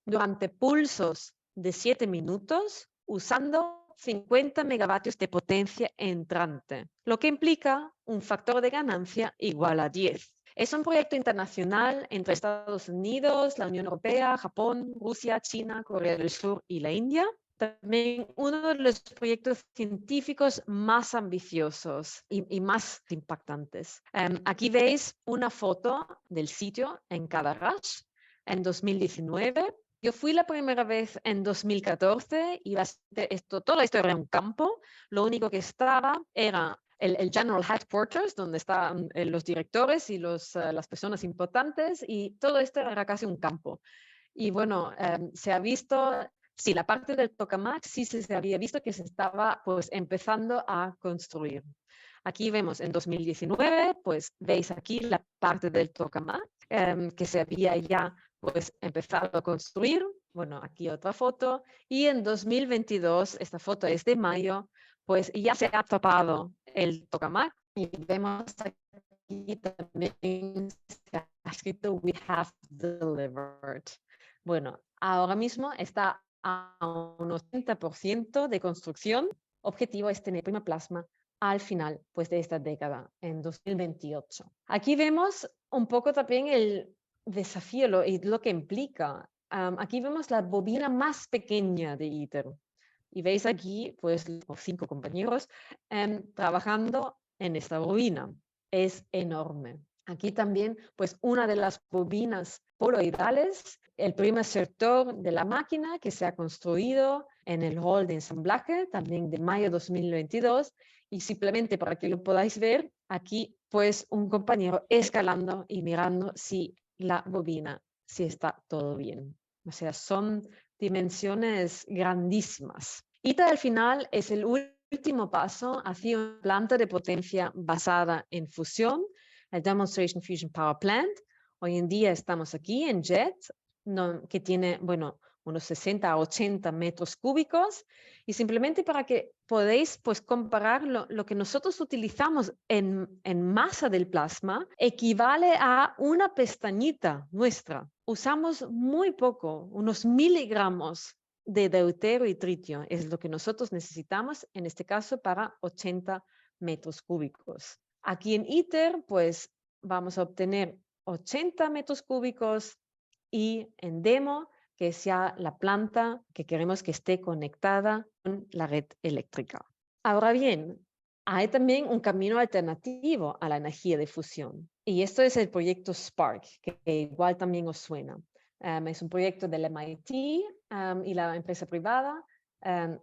durante pulsos de 7 minutos usando 50 megavatios de potencia entrante, lo que implica un factor de ganancia igual a 10. Es un proyecto internacional entre Estados Unidos, la Unión Europea, Japón, Rusia, China, Corea del Sur y la India. También uno de los proyectos científicos más ambiciosos y más impactantes. Aquí veis una foto del sitio en Cadarache en 2019. Yo fui la primera vez en 2014 y todo esto era un campo. Lo único que estaba era el General Headquarters, donde están los directores y las personas importantes, y todo esto era casi un campo. Y bueno, se ha visto, sí, la parte del tokamak sí se había visto que se estaba pues empezando a construir. Aquí vemos en 2019, pues veis aquí la parte del tokamak que se había ya pues empezado a construir. Bueno, aquí otra foto. Y en 2022, esta foto es de mayo, pues ya se ha tapado el tokamak y vemos aquí también se ha escrito "We have delivered". Bueno, ahora mismo está a un 80% de construcción. Objetivo es tener prima plasma al final pues, de esta década, en 2028. Aquí vemos un poco también el desafío y lo que implica. Aquí vemos la bobina más pequeña de ITER. Y veis aquí, pues, los 5 compañeros trabajando en esta bobina. Es enorme. Aquí también, pues, una de las bobinas poloidales, el primer sector de la máquina que se ha construido en el hall de ensamblaje, también de mayo de 2022. Y simplemente para que lo podáis ver, aquí, pues, un compañero escalando y mirando si la bobina, si está todo bien. O sea, son dimensiones grandísimas. ITER al final es el último paso hacia una planta de potencia basada en fusión, el Demonstration Fusion Power Plant. Hoy en día estamos aquí en JET, que tiene, bueno, unos 60 a 80 metros cúbicos, y simplemente para que podáis pues, comparar lo que nosotros utilizamos en masa del plasma, equivale a una pestañita nuestra. Usamos muy poco, unos miligramos de deuterio y tritio, es lo que nosotros necesitamos, en este caso, para 80 metros cúbicos. Aquí en ITER, pues, vamos a obtener 80 metros cúbicos y en demo, que sea la planta que queremos que esté conectada con la red eléctrica. Ahora bien, hay también un camino alternativo a la energía de fusión. Y esto es el proyecto Spark, que igual también os suena. Es un proyecto del MIT y la empresa privada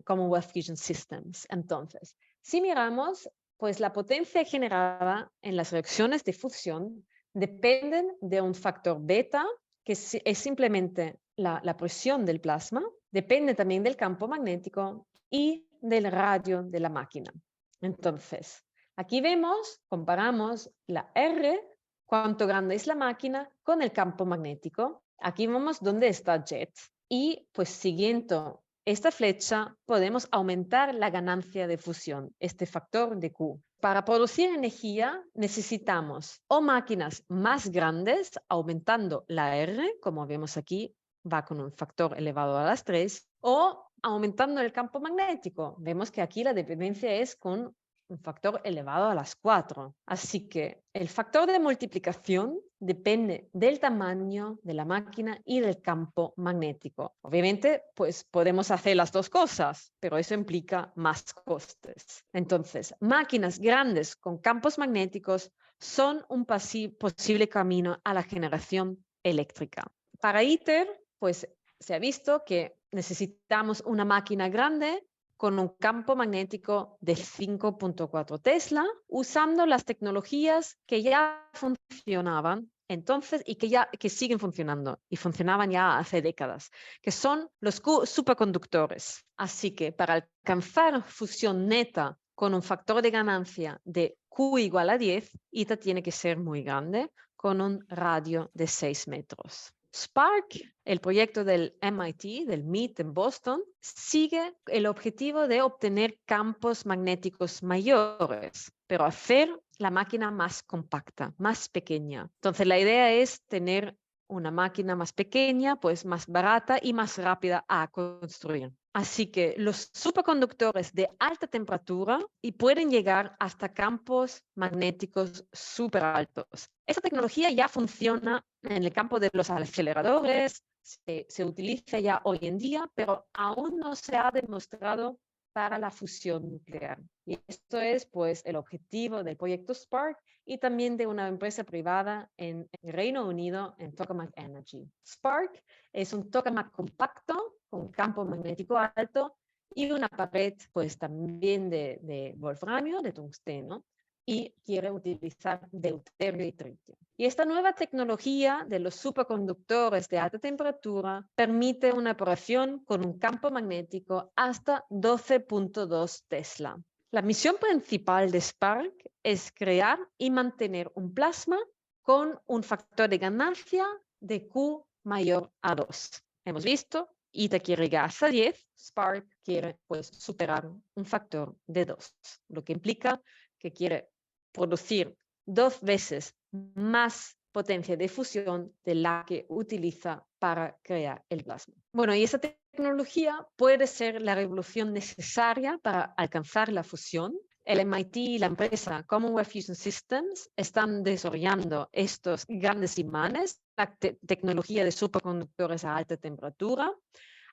Commonwealth Fusion Systems. Entonces, si miramos, pues la potencia generada en las reacciones de fusión dependen de un factor beta, que es simplemente la presión del plasma, depende también del campo magnético y del radio de la máquina. Entonces, aquí vemos, comparamos la R, cuánto grande es la máquina, con el campo magnético. Aquí vemos dónde está JET. Y pues siguiendo esta flecha, podemos aumentar la ganancia de fusión, este factor de Q. Para producir energía necesitamos o máquinas más grandes, aumentando la R, como vemos aquí, va con un factor elevado a las 3, o aumentando el campo magnético. Vemos que aquí la dependencia es con un factor elevado a las 4. Así que el factor de multiplicación depende del tamaño de la máquina y del campo magnético. Obviamente, pues podemos hacer las dos cosas, pero eso implica más costes. Entonces, máquinas grandes con campos magnéticos son un posible camino a la generación eléctrica. Para ITER, pues se ha visto que necesitamos una máquina grande con un campo magnético de 5.4 Tesla, usando las tecnologías que ya funcionaban entonces y que siguen funcionando y funcionaban ya hace décadas, que son los superconductores. Así que para alcanzar fusión neta con un factor de ganancia de Q igual a 10, ITER tiene que ser muy grande, con un radio de 6 metros. Spark, el proyecto del MIT, del MIT en Boston, sigue el objetivo de obtener campos magnéticos mayores, pero hacer la máquina más compacta, más pequeña. Entonces, la idea es tener una máquina más pequeña, pues más barata y más rápida a construir. Así que los superconductores de alta temperatura y pueden llegar hasta campos magnéticos súper altos. Esta tecnología ya funciona en el campo de los aceleradores, se utiliza ya hoy en día, pero aún no se ha demostrado para la fusión nuclear. Y esto es pues el objetivo del proyecto Spark y también de una empresa privada en Reino Unido, en Tokamak Energy. Spark es un tokamak compacto con campo magnético alto y una pared pues también de wolframio, de tungsteno, y quiere utilizar deuterio y tritio. Y esta nueva tecnología de los superconductores de alta temperatura permite una operación con un campo magnético hasta 12.2 Tesla. La misión principal de Spark es crear y mantener un plasma con un factor de ganancia de Q mayor a 2. Hemos visto, ITER quiere llegar hasta 10, Spark quiere pues superar un factor de 2, lo que implica que quiere producir 2 veces más potencia de fusión de la que utiliza para crear el plasma. Bueno, y esa tecnología puede ser la revolución necesaria para alcanzar la fusión. El MIT y la empresa Commonwealth Fusion Systems están desarrollando estos grandes imanes, la tecnología de superconductores a alta temperatura.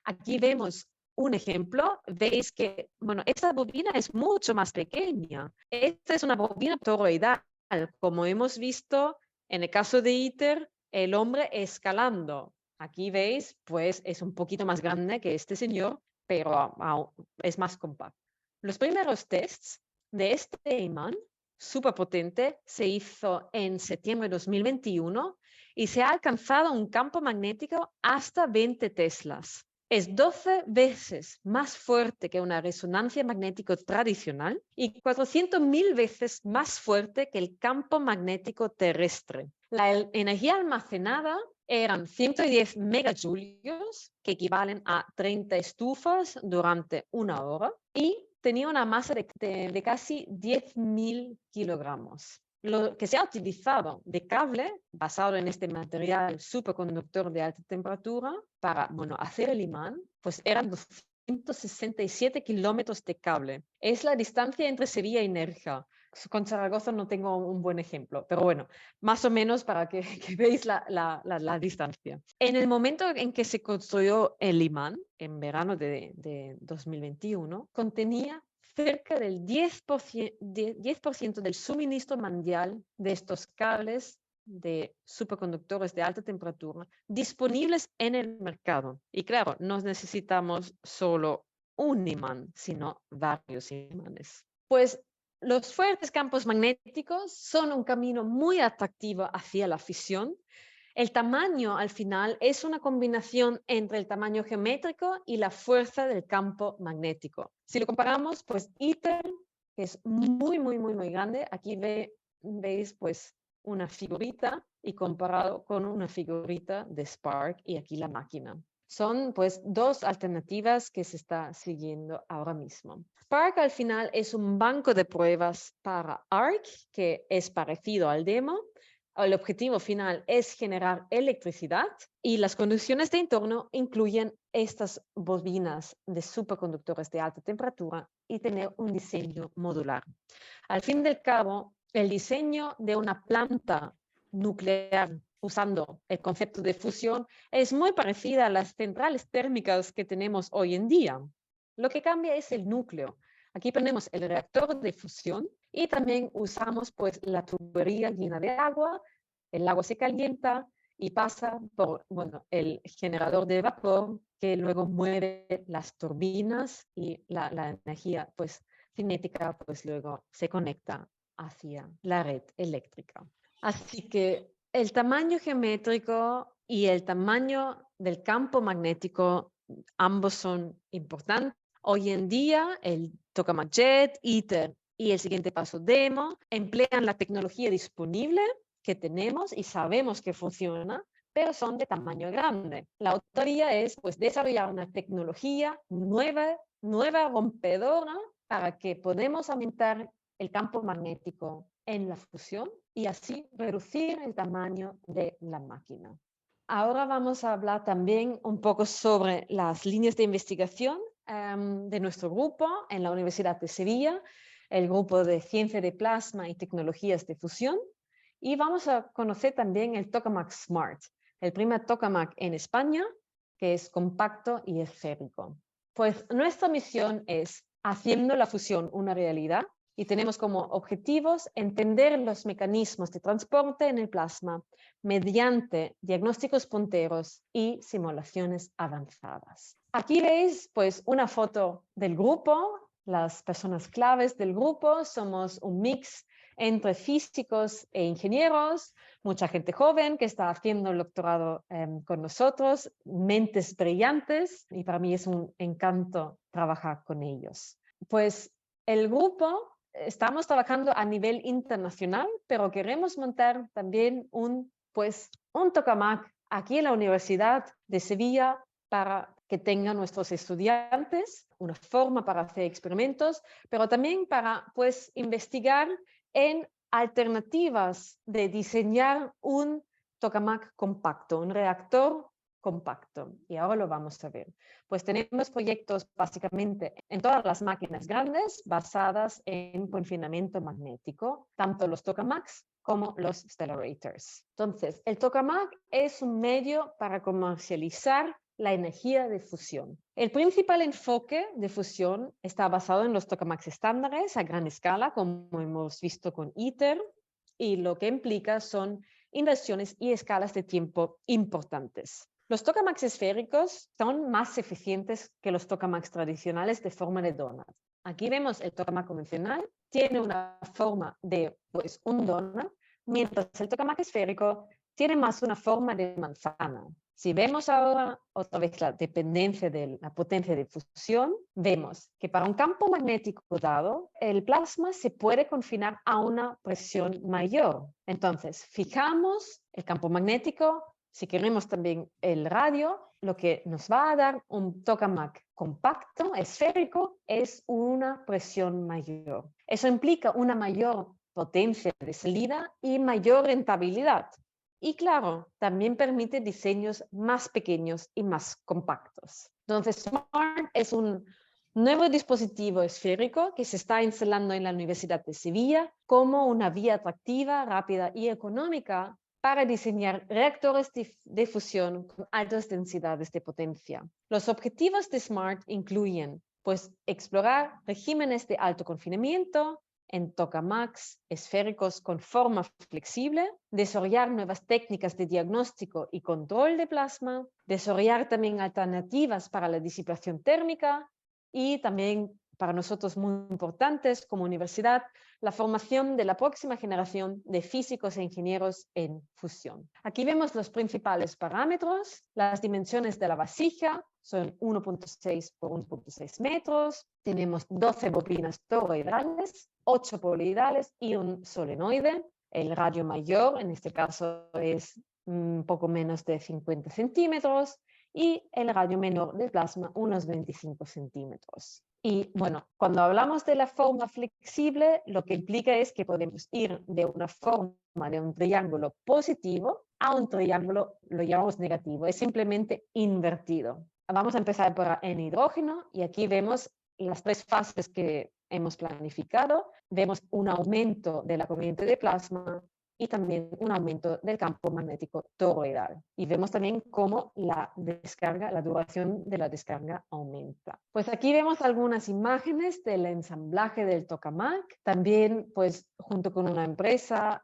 Aquí vemos un ejemplo, veis que, bueno, esta bobina es mucho más pequeña. Esta es una bobina toroidal, como hemos visto en el caso de ITER, el hombre escalando. Aquí veis, pues es un poquito más grande que este señor, pero es más compacto. Los primeros tests de este imán súper potente se hizo en septiembre de 2021 y se ha alcanzado un campo magnético hasta 20 teslas. Es 12 veces más fuerte que una resonancia magnética tradicional y 400.000 veces más fuerte que el campo magnético terrestre. La energía almacenada eran 110 megajulios, que equivalen a 30 estufas durante una hora, y tenía una masa de casi 10.000 kilogramos. Lo que se ha utilizado de cable basado en este material superconductor de alta temperatura para, bueno, hacer el imán, pues eran 267 kilómetros de cable. Es la distancia entre Sevilla y Nerja. Con Zaragoza no tengo un buen ejemplo, pero bueno, más o menos para que veáis la distancia. En el momento en que se construyó el imán, en verano de 2021, contenía cerca del 10% del suministro mundial de estos cables de superconductores de alta temperatura disponibles en el mercado. Y claro, no necesitamos solo un imán, sino varios imanes. Pues los fuertes campos magnéticos son un camino muy atractivo hacia la fisión. El tamaño al final es una combinación entre el tamaño geométrico y la fuerza del campo magnético. Si lo comparamos, pues ITER, que es muy grande, aquí veis pues una figurita y comparado con una figurita de Spark y aquí la máquina. Son pues 2 alternativas que se está siguiendo ahora mismo. Spark al final es un banco de pruebas para ARC, que es parecido al demo. El objetivo final es generar electricidad y las condiciones de entorno incluyen estas bobinas de superconductores de alta temperatura y tener un diseño modular. Al fin del cabo, el diseño de una planta nuclear usando el concepto de fusión es muy parecida a las centrales térmicas que tenemos hoy en día. Lo que cambia es el núcleo. Aquí ponemos el reactor de fusión y también usamos pues la tubería llena de agua, el agua se calienta y pasa por el generador de vapor que luego mueve las turbinas y la energía pues cinética pues luego se conecta hacia la red eléctrica. Así que el tamaño geométrico y el tamaño del campo magnético ambos son importantes. Hoy en día el Tokamak Jet, ITER y el siguiente paso DEMO emplean la tecnología disponible que tenemos y sabemos que funciona pero son de tamaño grande. La autoría es pues desarrollar una tecnología nueva, rompedora, para que podamos aumentar el campo magnético en la fusión y así reducir el tamaño de la máquina. Ahora vamos a hablar también un poco sobre las líneas de investigación de nuestro grupo en la Universidad de Sevilla, el grupo de Ciencia de Plasma y Tecnologías de Fusión, y vamos a conocer también el Tokamak Smart, el primer tokamak en España que es compacto y esférico. Pues nuestra misión es haciendo la fusión una realidad y tenemos como objetivos entender los mecanismos de transporte en el plasma mediante diagnósticos punteros y simulaciones avanzadas. Aquí veis pues una foto del grupo, las personas claves del grupo, somos un mix entre físicos e ingenieros, mucha gente joven que está haciendo el doctorado con nosotros, mentes brillantes, y para mí es un encanto trabajar con ellos. Pues el grupo estamos trabajando a nivel internacional, pero queremos montar también un tokamak aquí en la Universidad de Sevilla para que tengan nuestros estudiantes una forma para hacer experimentos, pero también para investigar en alternativas de diseñar un tokamak compacto, un reactor compacto. Y ahora lo vamos a ver. Pues tenemos proyectos básicamente en todas las máquinas grandes basadas en confinamiento magnético, tanto los tokamaks como los stellarators. Entonces, el tokamak es un medio para comercializar la energía de fusión. El principal enfoque de fusión está basado en los tokamaks estándares a gran escala, como hemos visto con ITER, y lo que implica son inversiones y escalas de tiempo importantes. Los tokamaks esféricos son más eficientes que los tokamaks tradicionales de forma de donut. Aquí vemos el tokamak convencional, tiene una forma de un donut, mientras el tokamak esférico tiene más una forma de manzana. Si vemos ahora otra vez la dependencia de la potencia de fusión, vemos que para un campo magnético dado, el plasma se puede confinar a una presión mayor. Entonces, fijamos el campo magnético, si queremos también el radio, lo que nos va a dar un tokamak compacto, esférico, es una presión mayor. Eso implica una mayor potencia de salida y mayor rentabilidad. Y claro, también permite diseños más pequeños y más compactos. Entonces, SMART es un nuevo dispositivo esférico que se está instalando en la Universidad de Sevilla como una vía atractiva, rápida y económica para diseñar reactores de fusión con altas densidades de potencia. Los objetivos de SMART incluyen, explorar regímenes de alto confinamiento en tokamaks esféricos con forma flexible, desarrollar nuevas técnicas de diagnóstico y control de plasma, desarrollar también alternativas para la disipación térmica y también para nosotros muy importantes como universidad, la formación de la próxima generación de físicos e ingenieros en fusión. Aquí vemos los principales parámetros, las dimensiones de la vasija son 1.6 por 1.6 metros, tenemos 12 bobinas toroidales, 8 poliidales y un solenoide. El radio mayor, en este caso, es un poco menos de 50 centímetros y el radio menor del plasma unos 25 centímetros. Y bueno, cuando hablamos de la forma flexible, lo que implica es que podemos ir de una forma de un triángulo positivo a un triángulo, lo llamamos negativo, es simplemente invertido. Vamos a empezar por el hidrógeno y aquí vemos las 3 fases que hemos planificado. Vemos un aumento de la corriente de plasma y también un aumento del campo magnético toroidal. Y vemos también cómo la duración de la descarga aumenta. Pues aquí vemos algunas imágenes del ensamblaje del tokamak. También, junto con una empresa,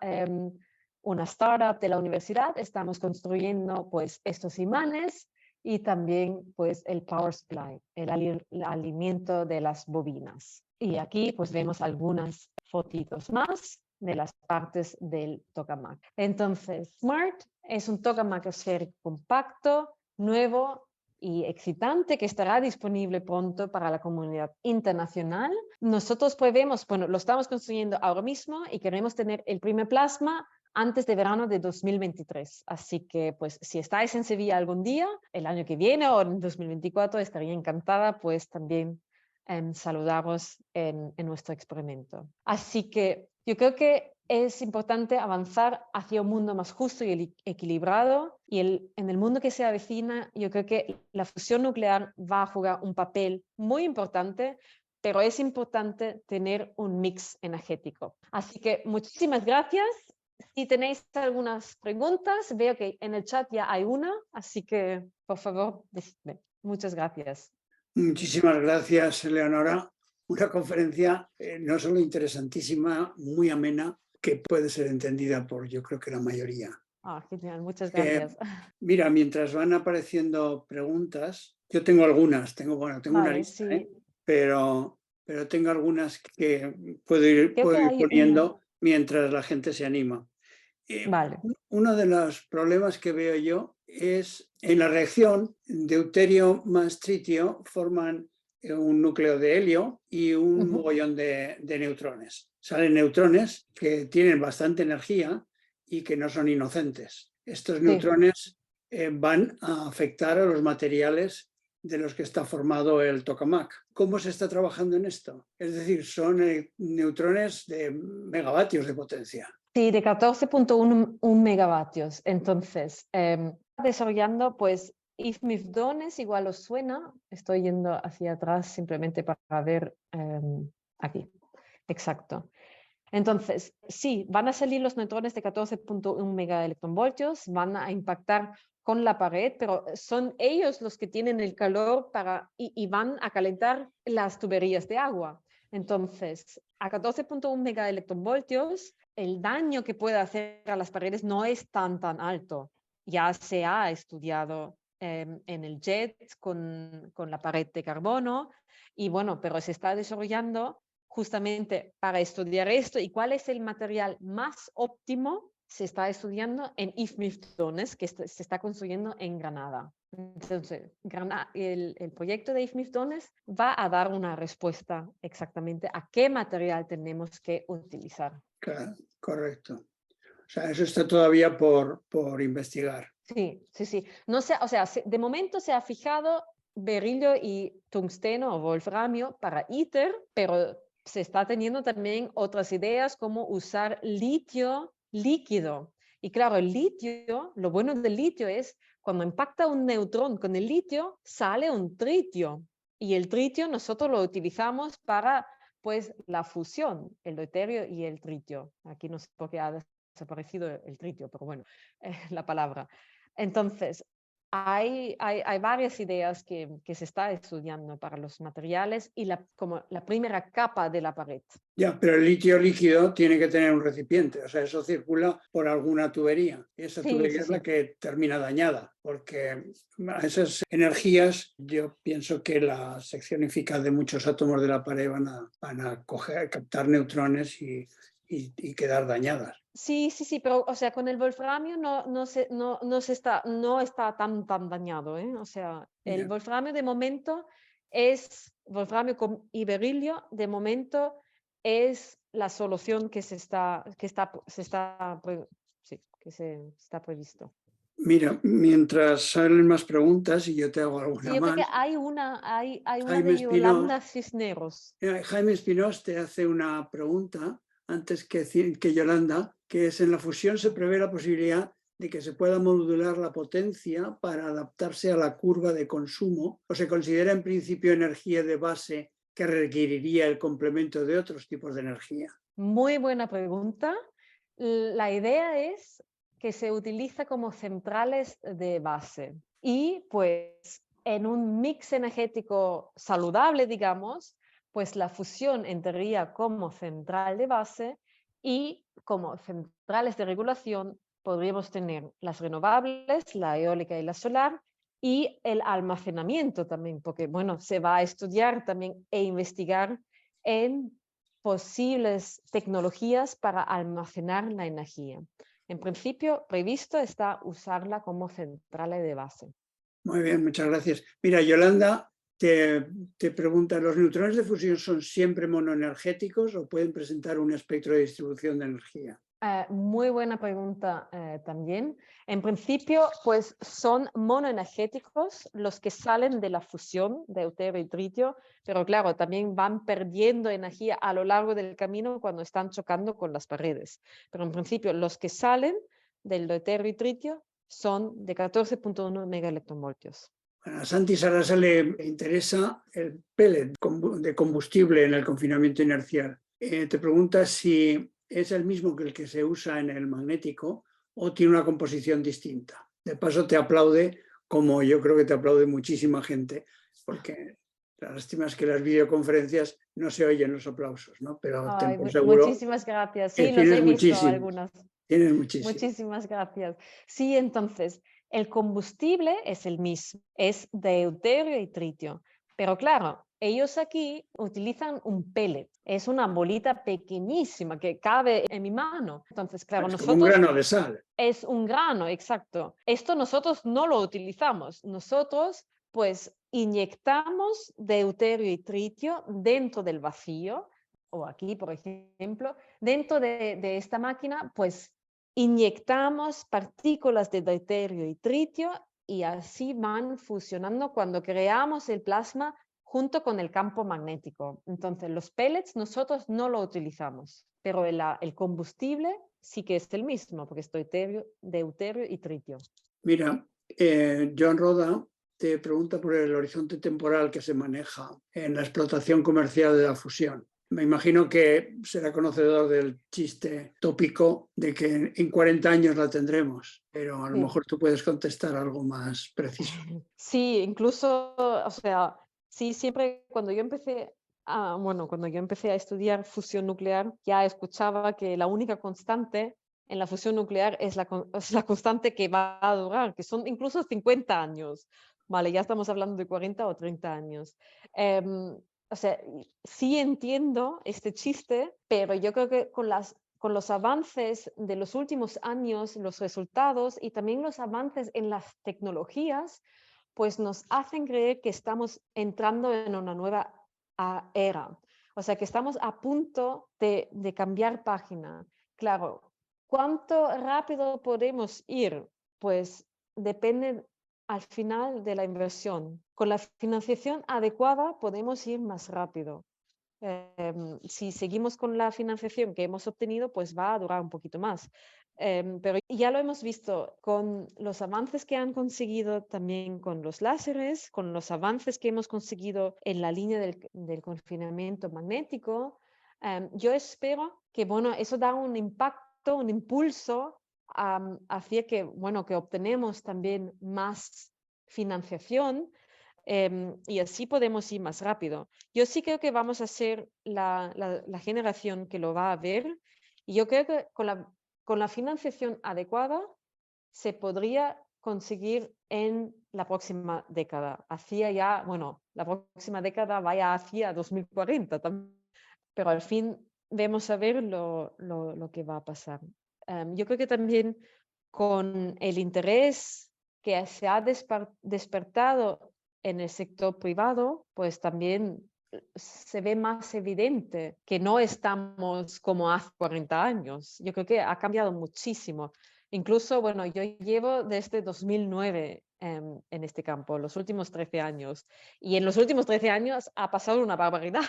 una startup de la universidad, estamos construyendo, estos imanes y también, el power supply, el alimento de las bobinas. Y aquí, vemos algunas fotitos más de las partes del tokamak. Entonces, SMART es un tokamak esférico compacto, nuevo y excitante que estará disponible pronto para la comunidad internacional. Nosotros lo estamos construyendo ahora mismo y queremos tener el primer plasma antes de verano de 2023. Así que pues si estáis en Sevilla algún día, el año que viene o en 2024, estaría encantada pues también saludaros en nuestro experimento. Así que yo creo que es importante avanzar hacia un mundo más justo y equilibrado, y en el mundo que se avecina yo creo que la fusión nuclear va a jugar un papel muy importante, pero es importante tener un mix energético. Así que muchísimas gracias. Si tenéis algunas preguntas, veo que en el chat ya hay una, así que por favor, decidme. Muchas gracias. Muchísimas gracias, Eleonora. Una conferencia no solo interesantísima, muy amena, que puede ser entendida por, yo creo que la mayoría. Genial, muchas gracias. Mira, mientras van apareciendo preguntas, yo tengo algunas, tengo una Vale, lista, sí. pero tengo algunas que puedo ir Creo que hay poniendo mientras la gente se anima. Vale. Uno de los problemas que veo yo es en la reacción deuterio más tritio forman un núcleo de helio y un mogollón de neutrones. Salen neutrones que tienen bastante energía y que no son inocentes. Estos neutrones van a afectar a los materiales de los que está formado el tokamak. ¿Cómo se está trabajando en esto? Es decir, son neutrones de megavatios de potencia. Sí, de 14.1 megavatios. Entonces, desarrollando pues IFMIFDONES, igual os suena. Estoy yendo hacia atrás simplemente para ver aquí. Exacto. Entonces, sí, van a salir los neutrones de 14.1 megaelectronvoltios, van a impactar con la pared, pero son ellos los que tienen el calor y van a calentar las tuberías de agua. Entonces, a 14.1 megaelectronvoltios, el daño que puede hacer a las paredes no es tan alto. Ya se ha estudiado en el JET con la pared de carbono, y bueno, pero se está desarrollando justamente para estudiar esto y cuál es el material más óptimo. Se está estudiando en IFMIFDONES, que se está construyendo en Granada. Entonces, el proyecto de IFMIFDONES va a dar una respuesta exactamente a qué material tenemos que utilizar. Claro, correcto. O sea, eso está todavía por investigar. Sí, sí, sí. No sé, o sea, de momento se ha fijado berilio y tungsteno o wolframio para ITER, pero se está teniendo también otras ideas como usar litio líquido. Y claro, el litio, lo bueno del litio es cuando impacta un neutrón con el litio, sale un tritio. Y el tritio nosotros lo utilizamos para pues la fusión, el deuterio y el tritio. Aquí no sé por qué ha desaparecido el tritio, pero bueno, la palabra. Entonces, hay varias ideas que se está estudiando para los materiales y como la primera capa de la pared. Ya, pero el litio líquido tiene que tener un recipiente, o sea, eso circula por alguna tubería. Y esa tubería es la que termina dañada, porque a esas energías yo pienso que la sección eficaz de muchos átomos de la pared van a captar neutrones y quedar dañadas. Sí, pero o sea, con el wolframio no está tan dañado, ¿eh? O sea, el wolframio de momento wolframio y berilio de momento es la solución que está previsto. Mira, mientras salen más preguntas y yo te hago alguna Yo más. creo que hay una de Yolanda Cisneros. Jaime Espinós te hace una pregunta antes que Yolanda, que es: en la fusión se prevé la posibilidad de que se pueda modular la potencia para adaptarse a la curva de consumo, o se considera en principio energía de base que requeriría el complemento de otros tipos de energía. Muy buena pregunta. La idea es que se utiliza como centrales de base y pues en un mix energético saludable, digamos, pues la fusión entraría como central de base, y como centrales de regulación podríamos tener las renovables, la eólica y la solar, y el almacenamiento también, porque bueno, se va a estudiar también e investigar en posibles tecnologías para almacenar la energía. En principio, previsto está usarla como central de base. Muy bien, muchas gracias. Mira, Yolanda te pregunta: ¿los neutrones de fusión son siempre monoenergéticos o pueden presentar un espectro de distribución de energía? Muy buena pregunta también. En principio, pues son monoenergéticos los que salen de la fusión de deuterio y tritio, pero claro, también van perdiendo energía a lo largo del camino cuando están chocando con las paredes. Pero en principio, los que salen del deuterio y tritio son de 14.1 megaelectronvoltios. A Santi Sarasa le interesa el pellet de combustible en el confinamiento inercial. Te pregunta si es el mismo que el que se usa en el magnético o tiene una composición distinta. De paso te aplaude, como yo creo que te aplaude muchísima gente, porque la lástima es que las videoconferencias no se oyen los aplausos, ¿no? Pero ten Ay, por seguro muchísimas gracias. que Sí, los tienes he visto muchísimos. algunas. Tienes muchísimos. Muchísimas gracias. Sí, entonces, el combustible es el mismo, es deuterio y tritio. Pero claro, ellos aquí utilizan un pellet, es una bolita pequeñísima que cabe en mi mano. Entonces, claro, Es como un nosotros grano de sal. es un grano, exacto. Esto nosotros no lo utilizamos. Nosotros, pues, inyectamos deuterio y tritio dentro del vacío, o aquí, por ejemplo, dentro de esta máquina, pues, inyectamos partículas de deuterio y tritio y así van fusionando cuando creamos el plasma junto con el campo magnético. Entonces, los pellets nosotros no lo utilizamos, pero el combustible sí que es el mismo, porque es deuterio y tritio. Mira, Joan Roda te pregunta por el horizonte temporal que se maneja en la explotación comercial de la fusión. Me imagino que será conocedor del chiste tópico de que en 40 años la tendremos, pero a lo Sí. mejor tú puedes contestar algo más preciso. Sí, incluso, o sea, sí, siempre cuando yo empecé cuando yo empecé a estudiar fusión nuclear, ya escuchaba que la única constante en la fusión nuclear es es la constante que va a durar, que son incluso 50 años. Vale, ya estamos hablando de 40 o 30 años. O sea, sí entiendo este chiste, pero yo creo que con los avances de los últimos años, los resultados y también los avances en las tecnologías, pues nos hacen creer que estamos entrando en una nueva era. O sea, que estamos a punto de cambiar página. Claro, ¿cuánto rápido podemos ir? Pues depende al final de la inversión. Con la financiación adecuada podemos ir más rápido. Si seguimos con la financiación que hemos obtenido, pues va a durar un poquito más. Pero ya lo hemos visto con los avances que han conseguido también con los láseres, con los avances que hemos conseguido en la línea del confinamiento magnético. Yo espero que, bueno, eso da un impacto, un impulso hacia que, bueno, que obtenemos también más financiación. Y así podemos ir más rápido. Yo sí creo que vamos a ser la generación que lo va a ver y yo creo que con la financiación adecuada se podría conseguir en la próxima década. Hacia ya, bueno, la próxima década vaya hacia 2040 también, pero al fin vamos a ver lo que va a pasar. Yo creo que también con el interés que se ha despertado en el sector privado, pues también se ve más evidente que no estamos como hace 40 años. Yo creo que ha cambiado muchísimo. Incluso, bueno, yo llevo desde 2009 en este campo, los últimos 13 años. Y en los últimos 13 años ha pasado una barbaridad.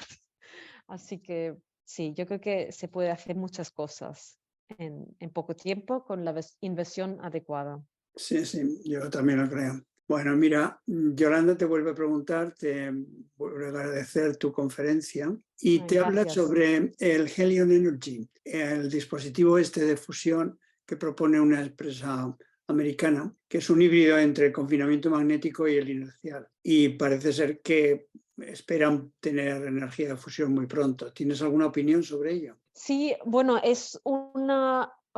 Así que sí, yo creo que se puede hacer muchas cosas en poco tiempo con la inversión adecuada. Sí, sí, yo también lo creo. Bueno, mira, Yolanda te vuelve a preguntar, te vuelve a agradecer tu conferencia y te habla Gracias. sobre el Helion Energy, el dispositivo este de fusión que propone una empresa americana, que es un híbrido entre el confinamiento magnético y el inercial. Y parece ser que esperan tener energía de fusión muy pronto. ¿Tienes alguna opinión sobre ello? Sí, bueno, es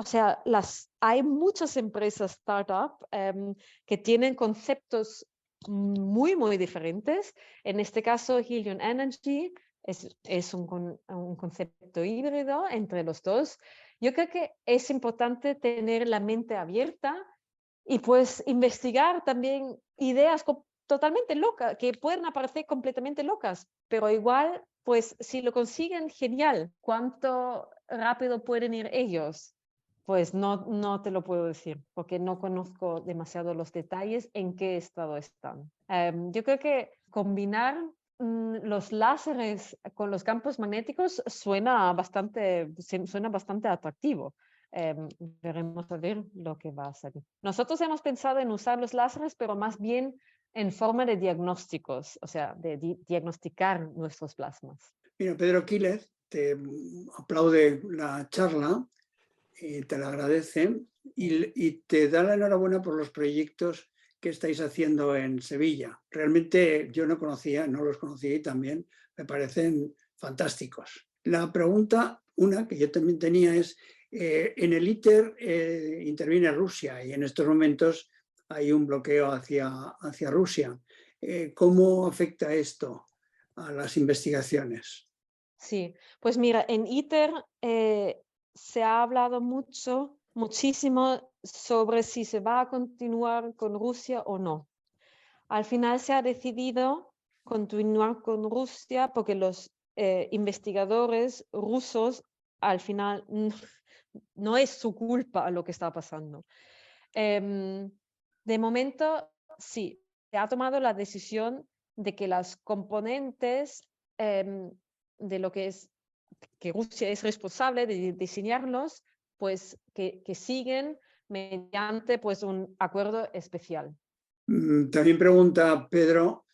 o sea, hay muchas empresas startup que tienen conceptos muy, muy diferentes. En este caso, Helion Energy es un concepto híbrido entre los dos. Yo creo que es importante tener la mente abierta y pues investigar también ideas totalmente locas, que pueden aparecer completamente locas, pero igual, pues si lo consiguen, genial. ¿Cuánto rápido pueden ir ellos? Pues no te lo puedo decir, porque no conozco demasiado los detalles en qué estado están. Yo creo que combinar los láseres con los campos magnéticos suena bastante atractivo. Veremos a ver lo que va a salir. Nosotros hemos pensado en usar los láseres, pero más bien en forma de diagnósticos, o sea, de diagnosticar nuestros plasmas. Mira, Pedro Quílez te aplaude la charla y te la agradece y te da la enhorabuena por los proyectos que estáis haciendo en Sevilla. Realmente yo no los conocía y también me parecen fantásticos. La pregunta, una que yo también tenía es, en el ITER interviene Rusia y en estos momentos hay un bloqueo hacia Rusia. ¿Cómo afecta esto a las investigaciones? Sí, pues mira, en ITER se ha hablado muchísimo sobre si se va a continuar con Rusia o no. Al final se ha decidido continuar con Rusia porque los investigadores rusos al final no es su culpa lo que está pasando. De momento, sí, se ha tomado la decisión de que las componentes de lo que es que Rusia es responsable de diseñarlos, pues que siguen mediante pues un acuerdo especial. También pregunta Pedro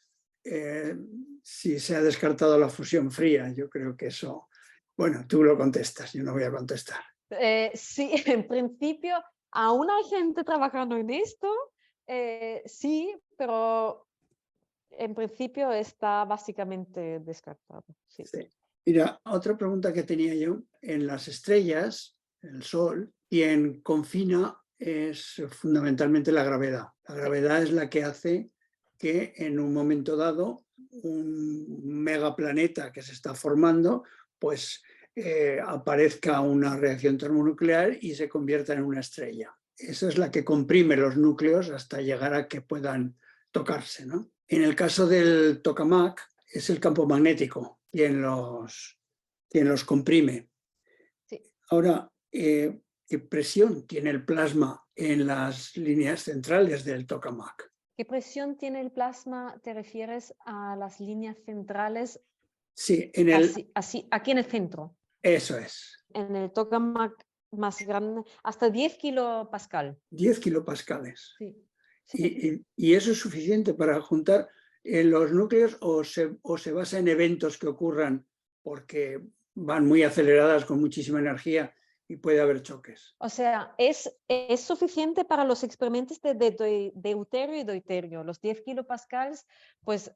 si se ha descartado la fusión fría. Yo creo que eso, bueno, tú lo contestas, yo no voy a contestar. Sí, en principio, aún hay gente trabajando en esto, sí, pero en principio está básicamente descartado. Sí. Sí. Mira, otra pregunta que tenía yo, en las estrellas, el Sol, quien confina es fundamentalmente la gravedad. La gravedad es la que hace que en un momento dado un megaplaneta que se está formando, pues aparezca una reacción termonuclear y se convierta en una estrella. Esa es la que comprime los núcleos hasta llegar a que puedan tocarse, ¿no? En el caso del tokamak, es el campo magnético quien los comprime. Sí. Ahora, ¿qué presión tiene el plasma en las líneas centrales del tokamak? ¿Qué presión tiene el plasma? ¿Te refieres a las líneas centrales? Sí, Así, aquí en el centro. Eso es. En el tokamak más grande, hasta 10 kilopascal. 10 kilopascales. Sí. Sí. ¿Y eso es suficiente para juntar los núcleos o se basa en eventos que ocurran porque van muy aceleradas con muchísima energía y puede haber choques? O sea, es suficiente para los experimentos de deuterio y deuterio. Los 10 kilopascales, pues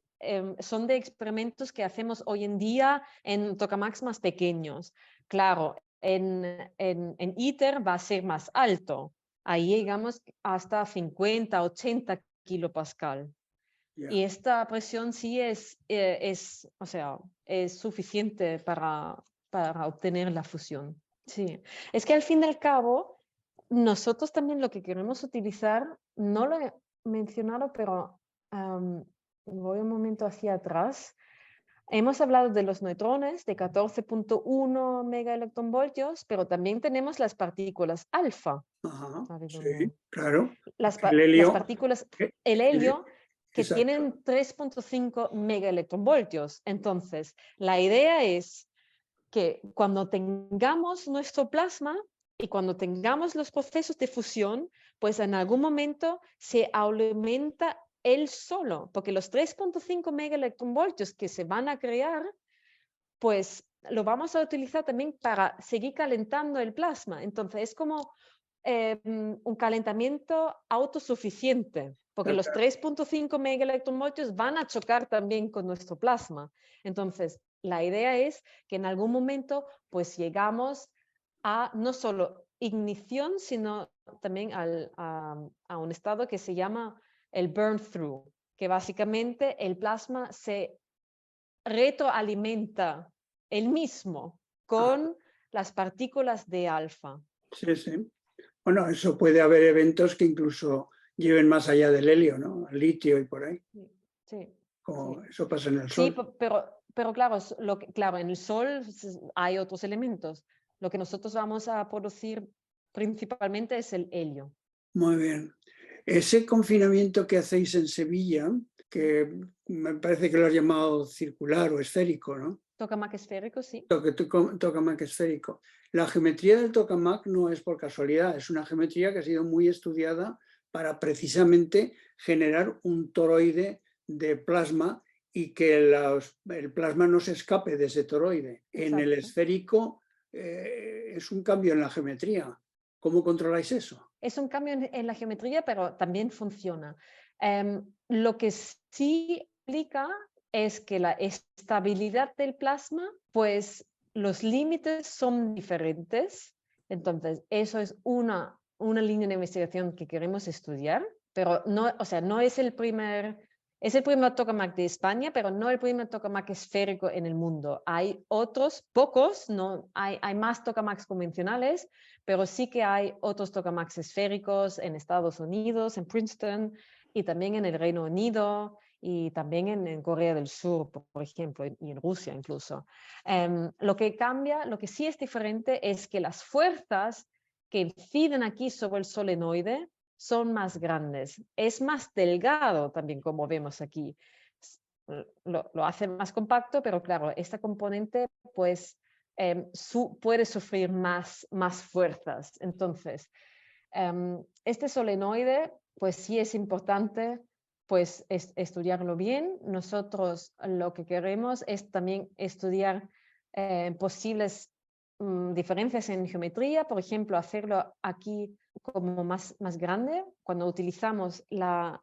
son de experimentos que hacemos hoy en día en tokamaks más pequeños. Claro, en ITER va a ser más alto. Ahí llegamos hasta 50, 80 kilopascal. Yeah. Y esta presión sí o sea, es suficiente para obtener la fusión. Sí, es que al fin y al cabo, nosotros también lo que queremos utilizar, no lo he mencionado, pero voy un momento hacia atrás. Hemos hablado de los neutrones de 14.1 megaelectronvoltios, pero también tenemos las partículas alfa. Ajá, ¿Sabes sí, dónde? claro. Las El helio. partículas, el helio, que Exacto. tienen 3.5 megaelectronvoltios. Entonces, la idea es que cuando tengamos nuestro plasma y cuando tengamos los procesos de fusión, pues en algún momento se aumenta él solo, porque los 3.5 megaelectronvoltios que se van a crear, pues lo vamos a utilizar también para seguir calentando el plasma. Entonces, es como un calentamiento autosuficiente, porque los 3.5 megaelectronvoltios van a chocar también con nuestro plasma. Entonces, la idea es que en algún momento pues llegamos a no solo ignición, sino también a un estado que se llama el burn through, que básicamente el plasma se retroalimenta él mismo con las partículas de alfa. Sí, sí. Bueno, eso puede haber eventos que incluso lleven más allá del helio, ¿no? El litio y por ahí. Sí. Como Sí. eso pasa en el Sí, Sol. pero claro, claro, en el Sol hay otros elementos. Lo que nosotros vamos a producir principalmente es el helio. Muy bien. Ese confinamiento que hacéis en Sevilla, que me parece que lo has llamado circular o esférico, ¿no? Tokamak esférico, sí. Tokamak esférico. La geometría del tokamak no es por casualidad, es una geometría que ha sido muy estudiada para precisamente generar un toroide de plasma y que el plasma no se escape de ese toroide. En el Exacto. esférico es un cambio en la geometría. ¿Cómo controláis eso? Es un cambio en la geometría, pero también funciona. Lo que sí implica es que la estabilidad del plasma, pues los límites son diferentes. Entonces, eso es una línea de investigación que queremos estudiar, pero no, o sea, no es el primer tokamak de España, pero no el primer tokamak esférico en el mundo. Hay otros, pocos, no, hay más tokamaks convencionales, pero sí que hay otros tokamaks esféricos en Estados Unidos, en Princeton, y también en el Reino Unido, y también en Corea del Sur, por ejemplo, y en Rusia incluso. Lo que cambia, lo que sí es diferente es que las fuerzas que inciden aquí sobre el solenoide son más grandes. Es más delgado también, como vemos aquí. Lo hace más compacto, pero claro, esta componente pues puede sufrir más fuerzas. Entonces, este solenoide pues sí es importante pues estudiarlo bien. Nosotros lo que queremos es también estudiar posibles diferencias en geometría, por ejemplo, hacerlo aquí como más grande. Cuando utilizamos la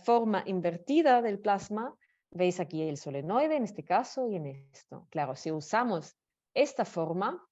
forma invertida del plasma, veis aquí el solenoide en este caso y en esto. Claro, si usamos esta forma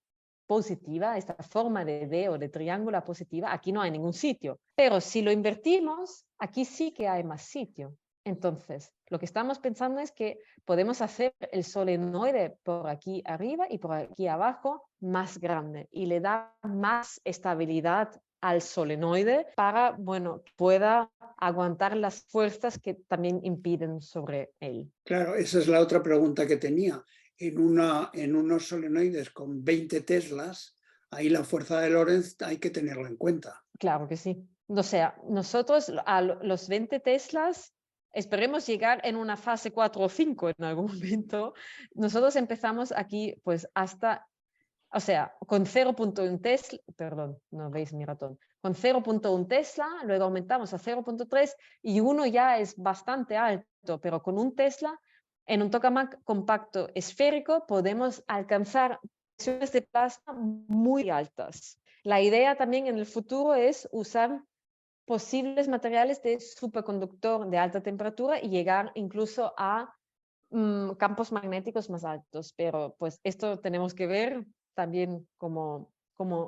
positiva, esta forma de D o de triángulo positiva, aquí no hay ningún sitio. Pero si lo invertimos, aquí sí que hay más sitio. Entonces, lo que estamos pensando es que podemos hacer el solenoide por aquí arriba y por aquí abajo más grande y le da más estabilidad al solenoide para, bueno, pueda aguantar las fuerzas que también impiden sobre él. Claro, esa es la otra pregunta que tenía. En unos solenoides con 20 teslas, ahí la fuerza de Lorentz hay que tenerla en cuenta. Claro que sí. O sea, nosotros a los 20 Teslas esperemos llegar en una fase 4 o 5 en algún momento. Nosotros empezamos aquí pues hasta, o sea, con 0.1 Tesla, perdón, no veis mi ratón, con 0.1 Tesla, luego aumentamos a 0.3 y 1 ya es bastante alto, pero con un Tesla en un tokamak compacto esférico podemos alcanzar presiones de plasma muy altas. La idea también en el futuro es usar posibles materiales de superconductor de alta temperatura y llegar incluso a campos magnéticos más altos, pero pues esto tenemos que ver también cómo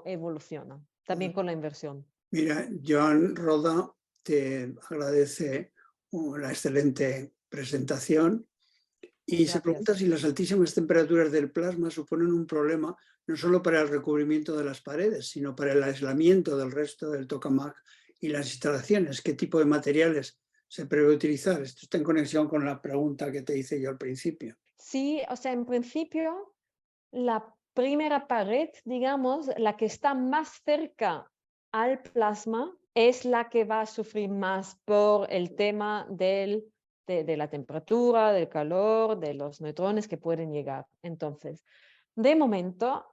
evoluciona, también con la inversión. Mira, Joan Roda te agradece la excelente presentación y se pregunta Gracias. si las altísimas temperaturas del plasma suponen un problema no solo para el recubrimiento de las paredes, sino para el aislamiento del resto del tokamak y las instalaciones. ¿Qué tipo de materiales se prevé utilizar? Esto está en conexión con la pregunta que te hice yo al principio. Sí, o sea, en principio, la primera pared, digamos, la que está más cerca al plasma, es la que va a sufrir más por el tema de la temperatura, del calor, de los neutrones que pueden llegar. Entonces, de momento,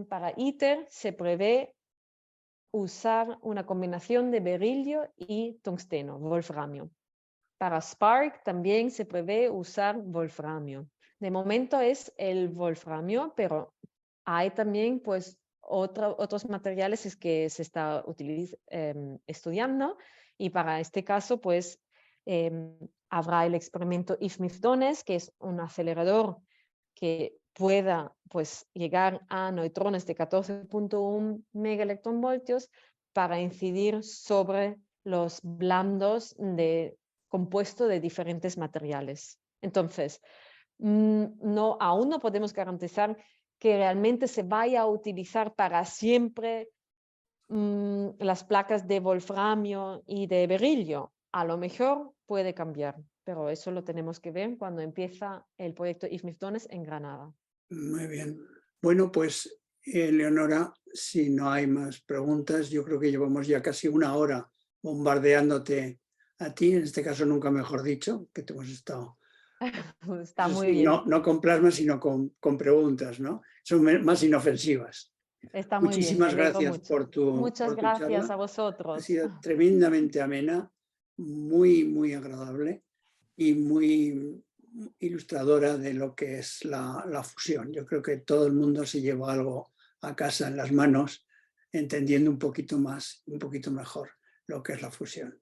para ITER se prevé usar una combinación de berilio y tungsteno, wolframio. Para Spark también se prevé usar wolframio. De momento es el wolframio, pero hay también pues otros materiales que se está estudiando y para este caso pues habrá el experimento IFMIFDONES, que es un acelerador que pueda pues llegar a neutrones de 14.1 megaelectronvoltios para incidir sobre los blandos compuesto de diferentes materiales. Entonces, aún no podemos garantizar que realmente se vaya a utilizar para siempre las placas de wolframio y de berilio. A lo mejor puede cambiar, pero eso lo tenemos que ver cuando empieza el proyecto IFMIFDONES en Granada. Muy bien. Bueno, pues Leonora, si no hay más preguntas, yo creo que llevamos ya casi una hora bombardeándote a ti, en este caso nunca mejor dicho, que te hemos estado, Está eso muy sí, bien, no con plasma, sino con preguntas, ¿no? Son más inofensivas. está muy bien, me Muchísimas alegro gracias mucho. Muchas por tu gracias charla. a Ha vosotros. sido tremendamente amena, muy, muy agradable y muy ilustradora de lo que es la fusión. Yo creo que todo el mundo se lleva algo a casa en las manos, entendiendo un poquito más, un poquito mejor lo que es la fusión.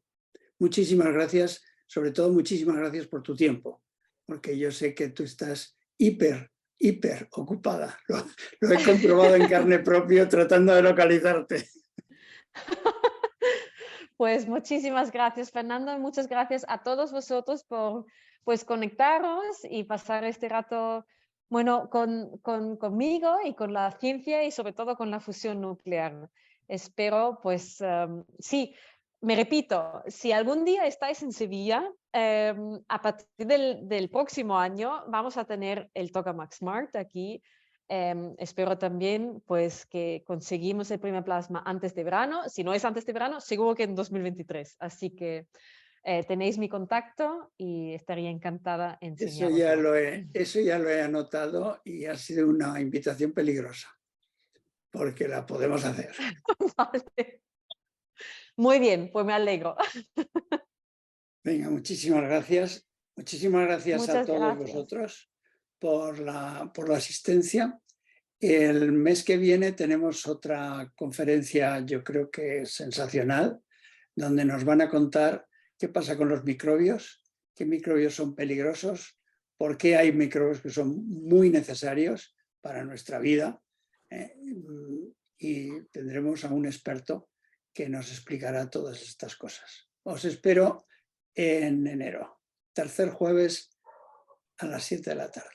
Muchísimas gracias, sobre todo muchísimas gracias por tu tiempo, porque yo sé que tú estás hiper ocupada. Lo he comprobado en carne propia tratando de localizarte. Pues muchísimas gracias, Fernando, y muchas gracias a todos vosotros por pues conectaros y pasar este rato, bueno, conmigo y con la ciencia y sobre todo con la fusión nuclear. Espero, pues, sí, me repito, si algún día estáis en Sevilla, a partir del próximo año vamos a tener el Tokamak Smart aquí. Espero también pues, que conseguimos el primer plasma antes de verano. Si no es antes de verano, seguro que en 2023. Así que tenéis mi contacto y estaría encantada en enseñaroslo. Eso ya lo he anotado y ha sido una invitación peligrosa, porque la podemos hacer. Vale. Muy bien, pues me alegro. Venga, muchísimas gracias. Muchísimas gracias a Muchas todos gracias. vosotros por la asistencia. El mes que viene tenemos otra conferencia, yo creo que sensacional, donde nos van a contar qué pasa con los microbios, qué microbios son peligrosos, por qué hay microbios que son muy necesarios para nuestra vida. Y tendremos a un experto que nos explicará todas estas cosas. Os espero en enero, tercer jueves a las 7 de la tarde.